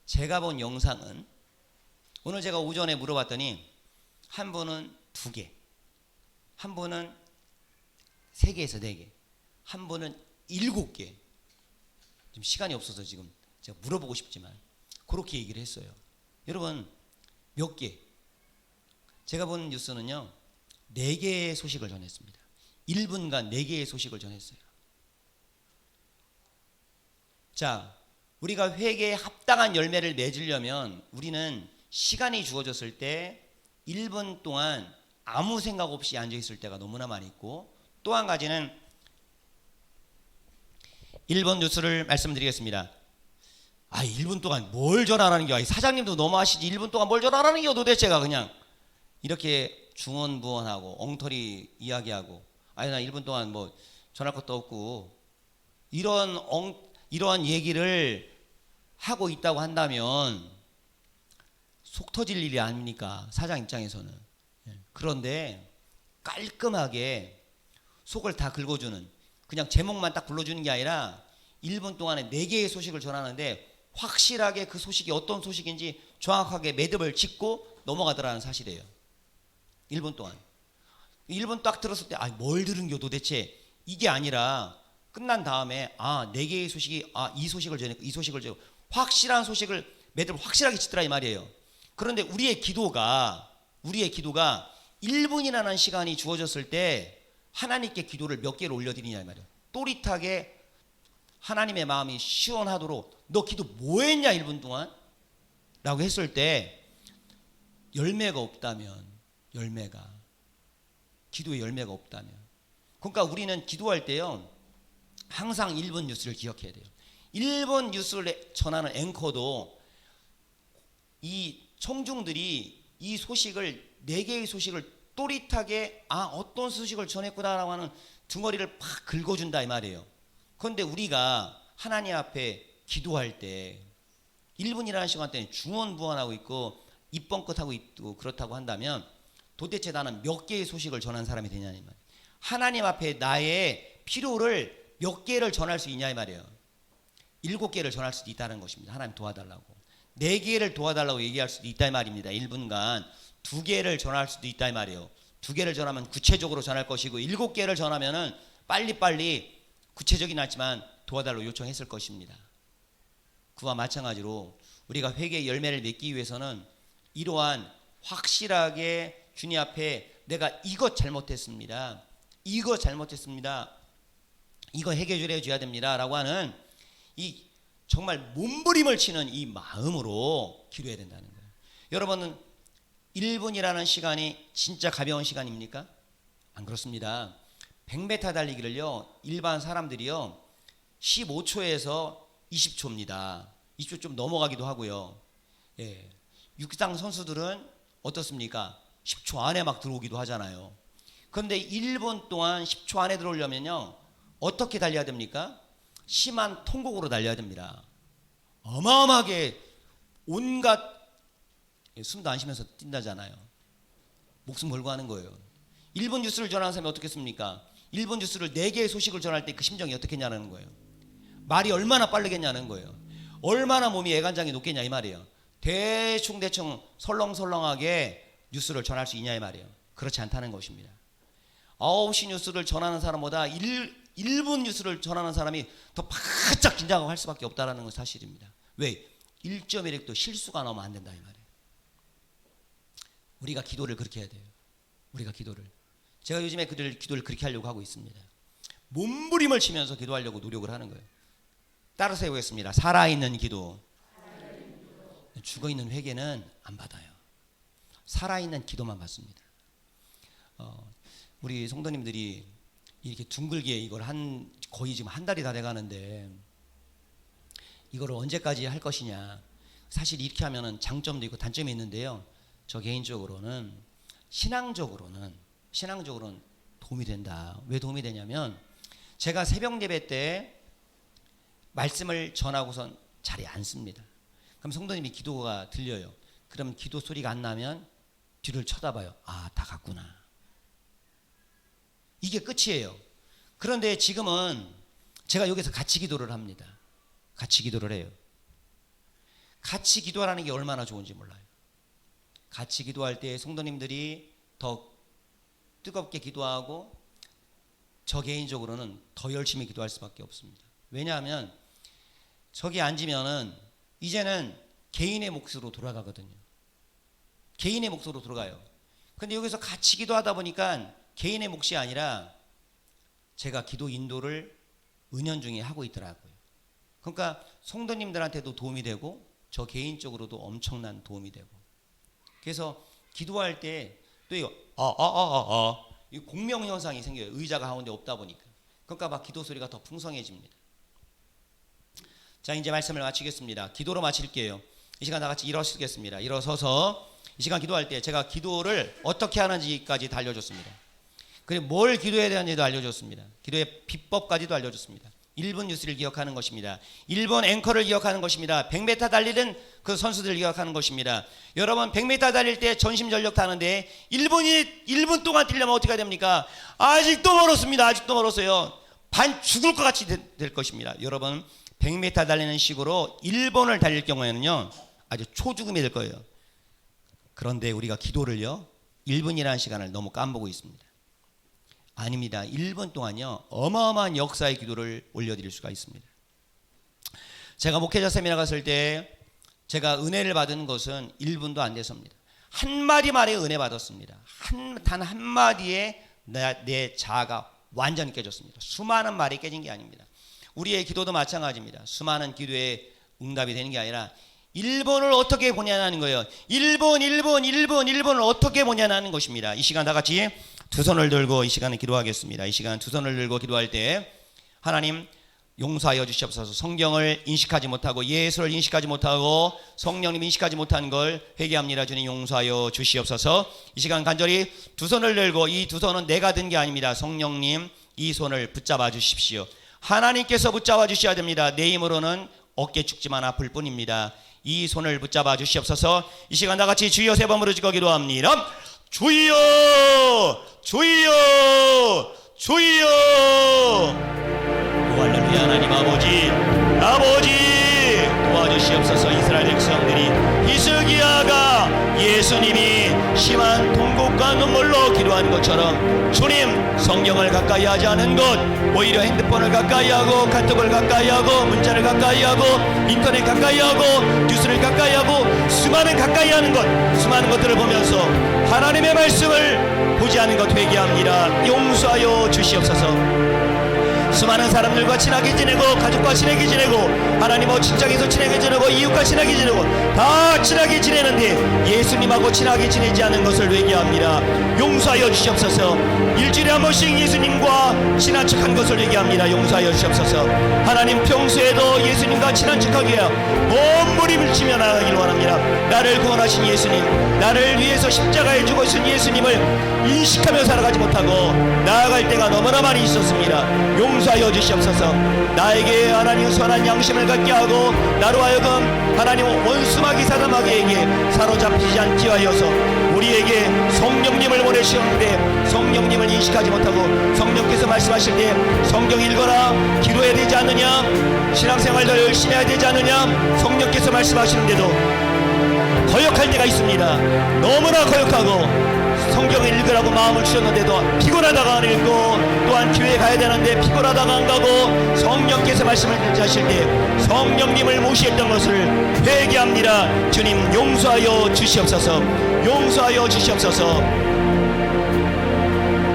제가 본 영상은, 오늘 제가 오전에 물어봤더니 한 분은 2개, 한 분은 3개에서 4개, 한 분은 7개. 지금 시간이 없어서 지금 제가 물어보고 싶지만 그렇게 얘기를 했어요. 여러분 몇 개? 제가 본 뉴스는요 4개의 소식을 전했습니다. 1분간 4개의 소식을 전했어요. 자, 우리가 회개에 합당한 열매를 맺으려면 우리는 시간이 주어졌을 때 1분 동안 아무 생각 없이 앉아있을 때가 너무나 많이 있고, 또 한 가지는 1번 뉴스를 말씀드리겠습니다. 1분 동안 뭘 전하라는 겨? 사장님도 너무하시지. 1분 동안 뭘 전하라는 겨 도대체가. 그냥 이렇게 중언부언하고 엉터리 이야기하고, 나 1분 동안 뭐 전할 것도 없고 이러한 얘기를 하고 있다고 한다면 속 터질 일이 아닙니까? 사장 입장에서는. 그런데 깔끔하게 속을 다 긁어주는, 그냥 제목만 딱 불러주는 게 아니라 1분 동안에 4개의 소식을 전하는데 확실하게 그 소식이 어떤 소식인지 정확하게 매듭을 짓고 넘어가더라는 사실이에요. 1분 동안. 1분 딱 들었을 때 뭘 들은 겨 도대체, 이게 아니라 끝난 다음에 4개의 소식이 이 소식을 전했고 이 소식을 전했고 확실한 소식을 매듭을 확실하게 짓더라 이 말이에요. 그런데 우리의 기도가 1분이라는 시간이 주어졌을 때 하나님께 기도를 몇 개를 올려드리냐 이 말이에요. 또릿하게 하나님의 마음이 시원하도록 너 기도 뭐 했냐 1분 동안? 라고 했을 때 열매가 없다면, 기도의 열매가 없다면, 그러니까 우리는 기도할 때요 항상 1분 뉴스를 기억해야 돼요. 1분 뉴스를 전하는 앵커도 이 청중들이 이 소식을 4개의 소식을 또릿하게 어떤 소식을 전했구나라고 하는 덩어리를 팍 긁어준다 이 말이에요. 그런데 우리가 하나님 앞에 기도할 때 1분이라는 시간대에 중언부언하고 있고 입 뻥끗하고 있고 그렇다고 한다면 도대체 나는 몇 개의 소식을 전한 사람이 되냐 이 말이에요. 하나님 앞에 나의 필요를 몇 개를 전할 수 있냐 이 말이에요. 7개를 전할 수도 있다는 것입니다. 하나님 도와달라고. 4개를 도와달라고 얘기할 수도 있다 이 말입니다. 1분간 2개를 전할 수도 있다 이 말이에요. 2개를 전하면 구체적으로 전할 것이고 7개를 전하면은 빨리빨리 구체적이긴 하지만 도와달라고 요청했을 것입니다. 그와 마찬가지로 우리가 회개의 열매를 맺기 위해서는 이러한 확실하게 주님 앞에 내가 이것 잘못했습니다, 이거 잘못했습니다, 이거 해결해 줘야 됩니다 라고 하는 이 정말 몸부림을 치는 이 마음으로 기도해야 된다는 거예요. 여러분은 1분이라는 시간이 진짜 가벼운 시간입니까? 안 그렇습니다. 100m 달리기를요, 일반 사람들이요 15초에서 20초입니다. 20초 좀 넘어가기도 하고요. 예. 육상 선수들은 어떻습니까? 10초 안에 막 들어오기도 하잖아요. 그런데 1분 동안 10초 안에 들어오려면요, 어떻게 달려야 됩니까? 심한 통곡으로 달려야 됩니다. 어마어마하게 온갖, 숨도 안 쉬면서 뛴다잖아요. 목숨 걸고 하는 거예요. 1분 뉴스를 전하는 사람이 어떻겠습니까? 1분 뉴스를 4개의 소식을 전할 때 그 심정이 어떻겠냐는 거예요. 말이 얼마나 빠르겠냐는 거예요. 얼마나 몸이 애간장이 높겠냐 이 말이에요. 대충 설렁설렁하게 뉴스를 전할 수 있냐 이 말이에요. 그렇지 않다는 것입니다. 9시 뉴스를 전하는 사람보다 1분 뉴스를 전하는 사람이 더 바짝 긴장하고 할 수밖에 없다는 건 사실입니다. 왜? 1.1획도 실수가 나오면 안 된다 이 말이에요. 우리가 기도를 그렇게 해야 돼요. 우리가 기도를. 제가 요즘에 기도를 그렇게 하려고 하고 있습니다. 몸부림을 치면서 기도하려고 노력을 하는 거예요. 따라서 해보겠습니다. 살아있는 기도. 죽어있는 회개는 안 받아요. 살아있는 기도만 받습니다. 우리 성도님들이 이렇게 둥글게 이걸 거의 지금 한 달이 다 돼가는데 이걸 언제까지 할 것이냐. 사실 이렇게 하면은 장점도 있고 단점이 있는데요. 저 개인적으로는 신앙적으로는 도움이 된다. 왜 도움이 되냐면 제가 새벽 예배 때 말씀을 전하고선 자리에 앉습니다. 그럼 성도님이 기도가 들려요. 그럼 기도 소리가 안 나면 뒤를 쳐다봐요. 아, 다 갔구나. 이게 끝이에요. 그런데 지금은 제가 여기서 같이 기도를 합니다. 같이 기도를 해요. 같이 기도하라는 게 얼마나 좋은지 몰라요. 같이 기도할 때 성도님들이 더 뜨겁게 기도하고 저 개인적으로는 더 열심히 기도할 수밖에 없습니다. 왜냐하면 저기 앉으면은 이제는 개인의 몫으로 돌아가거든요. 개인의 몫으로 돌아가요. 근데 여기서 같이 기도하다 보니까 개인의 몫이 아니라 제가 기도 인도를 은연중에 하고 있더라고요. 그러니까 성도님들한테도 도움이 되고 저 개인적으로도 엄청난 도움이 되고. 그래서 기도할 때 또 이거 이 공명 현상이 생겨요. 의자가 가운데 없다 보니까. 그러니까 막 기도 소리가 더 풍성해집니다. 자, 이제 말씀을 마치겠습니다. 기도로 마칠게요. 이 시간 다 같이 일어서겠습니다. 일어서서 이 시간 기도할 때 제가 기도를 어떻게 하는지까지 다 알려줬습니다. 그리고 뭘 기도해야 되는지도 알려줬습니다. 기도의 비법까지도 알려줬습니다. 1분 뉴스를 기억하는 것입니다. 1분 앵커를 기억하는 것입니다. 100m 달리는 그 선수들을 기억하는 것입니다. 여러분 100m 달릴 때 전심전력 타는데 1분 동안 뛰려면 어떻게 해야 됩니까? 아직도 멀었습니다. 아직도 멀었어요. 반 죽을 것 같이 될 것입니다. 여러분 100m 달리는 식으로 1분을 달릴 경우에는요 아주 초죽음이 될 거예요. 그런데 우리가 기도를요 1분이라는 시간을 너무 까먹고 있습니다. 아닙니다. 1분 동안요 어마어마한 역사의 기도를 올려드릴 수가 있습니다. 제가 목회자 세미나 갔을 때 제가 은혜를 받은 것은 1분도 안 돼서입니다. 한마디 말에 은혜 받았습니다. 단 한마디에 내 자아가 완전히 깨졌습니다. 수많은 말이 깨진 게 아닙니다. 우리의 기도도 마찬가지입니다. 수많은 기도에 응답이 되는 게 아니라 1번을 어떻게 보냐는 거예요. 1번을 어떻게 보냐는 것입니다. 이 시간 다 같이 두 손을 들고 이 시간에 기도하겠습니다. 이 시간 두 손을 들고 기도할 때 하나님 용서하여 주시옵소서. 성경을 인식하지 못하고 예수를 인식하지 못하고 성령님 인식하지 못한 걸 회개합니다. 주님 용서하여 주시옵소서. 이 시간 간절히 두 손을 들고 이 두 손은 내가 든 게 아닙니다. 성령님 이 손을 붙잡아 주십시오. 하나님께서 붙잡아 주셔야 됩니다. 내 힘으로는 어깨 축지만 아플 뿐입니다. 이 손을 붙잡아 주시옵소서. 이 시간 다 같이 주여 세 번 부르짖고 기도합니다. 주여 주여 주여. 오 할렐루야. 하나님 아버지 도와주시옵소서. 이스라엘 백성들이 히스기야가 예수님이 심한 통곡과 눈물로 기도한 것처럼 주님 성경을 가까이 하지 않은 것, 오히려 핸드폰을 가까이 하고 카톡을 가까이 하고 문자를 가까이 하고 인터넷 가까이 하고 뉴스를 가까이 하고 수많은 가까이 하는 것, 수많은 것들을 보면서 하나님의 말씀을 보지 않은 것 회개합니다. 용서하여 주시옵소서. 수많은 사람들과 친하게 지내고 가족과 친하게 지내고 하나님과 직장에서 친하게 지내고 이웃과 친하게 지내고 다 친하게 지내는데 예수님하고 친하게 지내지 않은 것을 회개합니다. 용서하여 주시옵소서. 일주일에 한 번씩 예수님과 친한 척한 것을 회개합니다. 용서하여 주시옵소서. 하나님 평소에도 예수님과 친한 척하기 위하여 몸부림을 치며 나가길 원합니다. 나를 구원하신 예수님, 나를 위해서 십자가에 죽으신 예수님을 인식하며 살아가지 못하고 나아갈 때가 너무나 많이 있었습니다. 용서하여 주시옵소서. 나에게 하나님 선한 양심을 갖게 하고 나로 하여금 하나님 원수마귀 사단마귀에게 사로잡히지 않게 하여서 우리에게 성령님을 보내시는데 성령님을 인식하지 못하고 성령께서 말씀하실 때 성경 읽어라, 기도해야 되지 않느냐, 신앙생활도 열심히 해야 되지 않느냐, 성령께서 말씀하시는데도 거역할 때가 있습니다. 너무나 거역하고 성경을 읽으라고 마음을 주셨는데도 피곤하다가 안 읽고 또한 교회 가야 되는데 피곤하다가 안 가고 성령께서 말씀을 하실 때 성령님을 무시했던 것을 회개합니다. 주님 용서하여 주시옵소서. 용서하여 주시옵소서.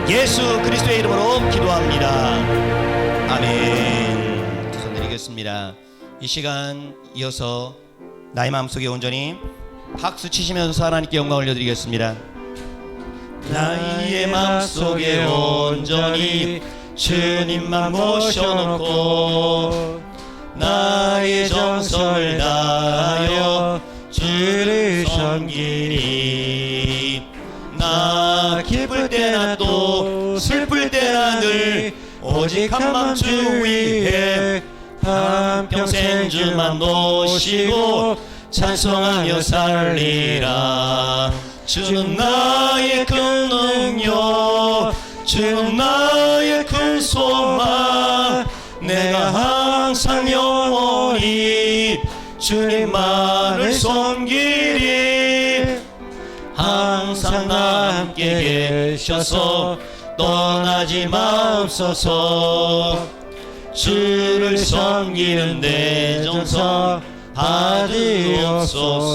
예수 그리스도의 이름으로 기도합니다. 아멘. 두 손 드리겠습니다. 이 시간 이어서 나의 마음속에 온전히 박수 치시면서 하나님께 영광 올려드리겠습니다. 나의 마음속에 온전히 주님만 모셔놓고 나의 정성을 다하여 주를 섬기리. 나 기쁠 때나 또 슬플 때나 늘 오직 한 맘 주 위해 한평생 주만 모시고 찬송하며 살리라. 주는 나의 큰 능력, 주는 나의 큰 소망, 내가 항상 영원히 주님만을 섬기리. 항상 나와 함께 계셔서 떠나지 마옵소서. 주를 섬기는 내 정성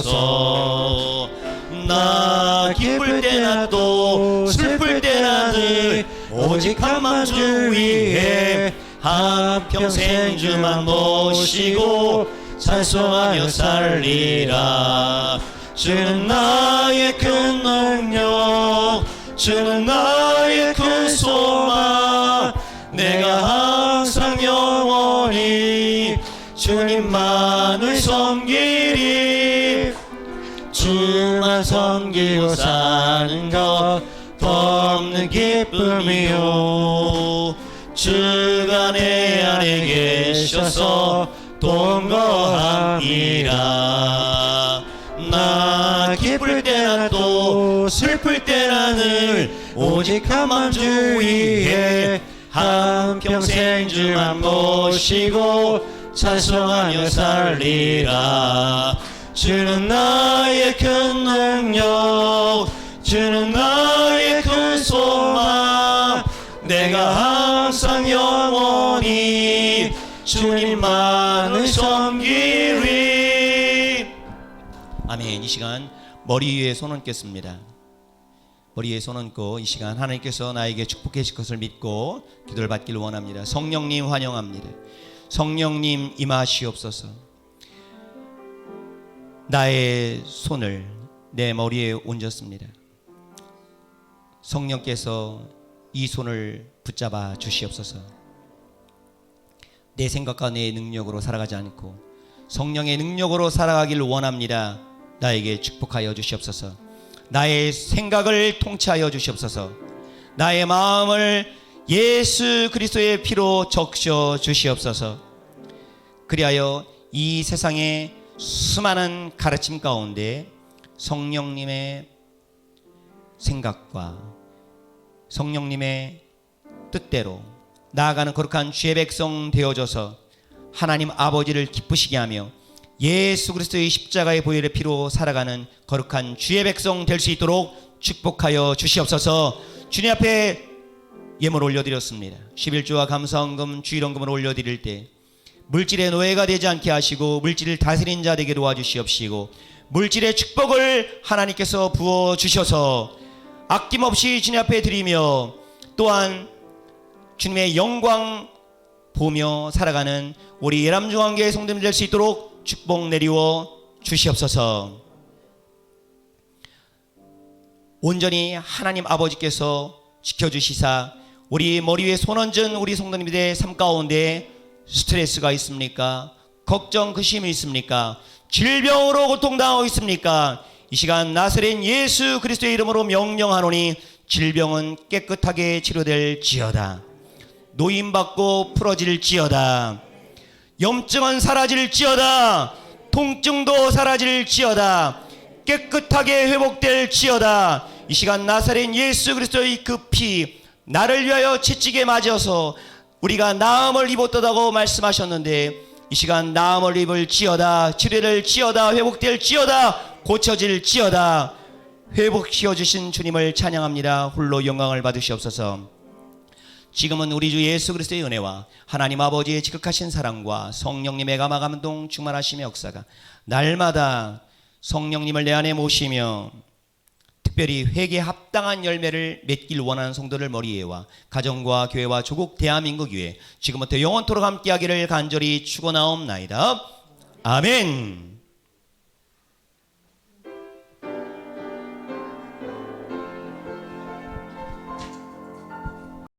받으옵소서. 나 기쁠 때나 또 슬플 때나 늘 오직 한 맘 주 위해 한평생 주만 모시고 찬송하며 살리라. 주는 나의 큰 능력, 주는 나의 큰 소망, 내가 항상 영원히 주님만을 섬기리. 주만 섬기고 사는 것 없는 기쁨이요. 주가 내 안에 계셔서 동거합니다. 나 기쁠 때나 또 슬플 때나 늘 오직 한 맘 주 위해 한평생 주만 모시고 찬송하며 살리라. 주는 나의 큰 능력, 주는 나의 큰 소망, 내가 항상 영원히 주님만을 섬기리. 아멘. 이 시간 머리 위에 손 얹겠습니다. 머리 위에 손 얹고 이 시간 하나님께서 나에게 축복해 주실 것을 믿고 기도를 받기를 원합니다. 성령님 환영합니다. 성령님 임하시옵소서. 나의 손을 내 머리에 얹었습니다. 성령께서 이 손을 붙잡아 주시옵소서. 내 생각과 내 능력으로 살아가지 않고 성령의 능력으로 살아가기를 원합니다. 나에게 축복하여 주시옵소서. 나의 생각을 통치하여 주시옵소서. 나의 마음을 예수 그리스도의 피로 적셔 주시옵소서. 그리하여 이 세상에 수많은 가르침 가운데 성령님의 생각과 성령님의 뜻대로 나아가는 거룩한 주의 백성 되어져서 하나님 아버지를 기쁘시게 하며 예수 그리스도의 십자가의 보혈의 피로 살아가는 거룩한 주의 백성 될 수 있도록 축복하여 주시옵소서. 주님 앞에 예물 올려드렸습니다. 11조와 감사헌금 주일헌금을 올려드릴 때 물질의 노예가 되지 않게 하시고 물질을 다스리는 자 되게 도와주시옵시고 물질의 축복을 하나님께서 부어주셔서 아낌없이 주님 앞에 드리며 또한 주님의 영광 보며 살아가는 우리 예람중앙교회 성도님 될 수 있도록 축복 내리워 주시옵소서. 온전히 하나님 아버지께서 지켜주시사 우리 머리 위에 손 얹은 우리 성도님들의 삶 가운데 스트레스가 있습니까? 걱정, 근심이 있습니까? 질병으로 고통당하고 있습니까? 이 시간 나사렛 예수 그리스도의 이름으로 명령하노니 질병은 깨끗하게 치료될지어다. 노임받고 풀어질지어다. 염증은 사라질지어다. 통증도 사라질지어다. 깨끗하게 회복될지어다. 이 시간 나사렛 예수 그리스도의 그 피 나를 위하여 채찍에 맞아서 우리가 나음을 입었다고 말씀하셨는데 이 시간 나음을 입을지어다. 치료될지어다. 회복될지어다. 고쳐질지어다. 회복시켜주신 주님을 찬양합니다. 홀로 영광을 받으시옵소서. 지금은 우리 주 예수 그리스도의 은혜와 하나님 아버지의 지극하신 사랑과 성령님의 감화감동 충만하심의 역사가 날마다 성령님을 내 안에 모시며 특별히 회개에 합당한 열매를 맺길 원하는 성도들 머리에와 가정과 교회와 조국 대한민국 위에 지금부터 영원토록 함께하기를 간절히 축원하옵나이다. 아멘.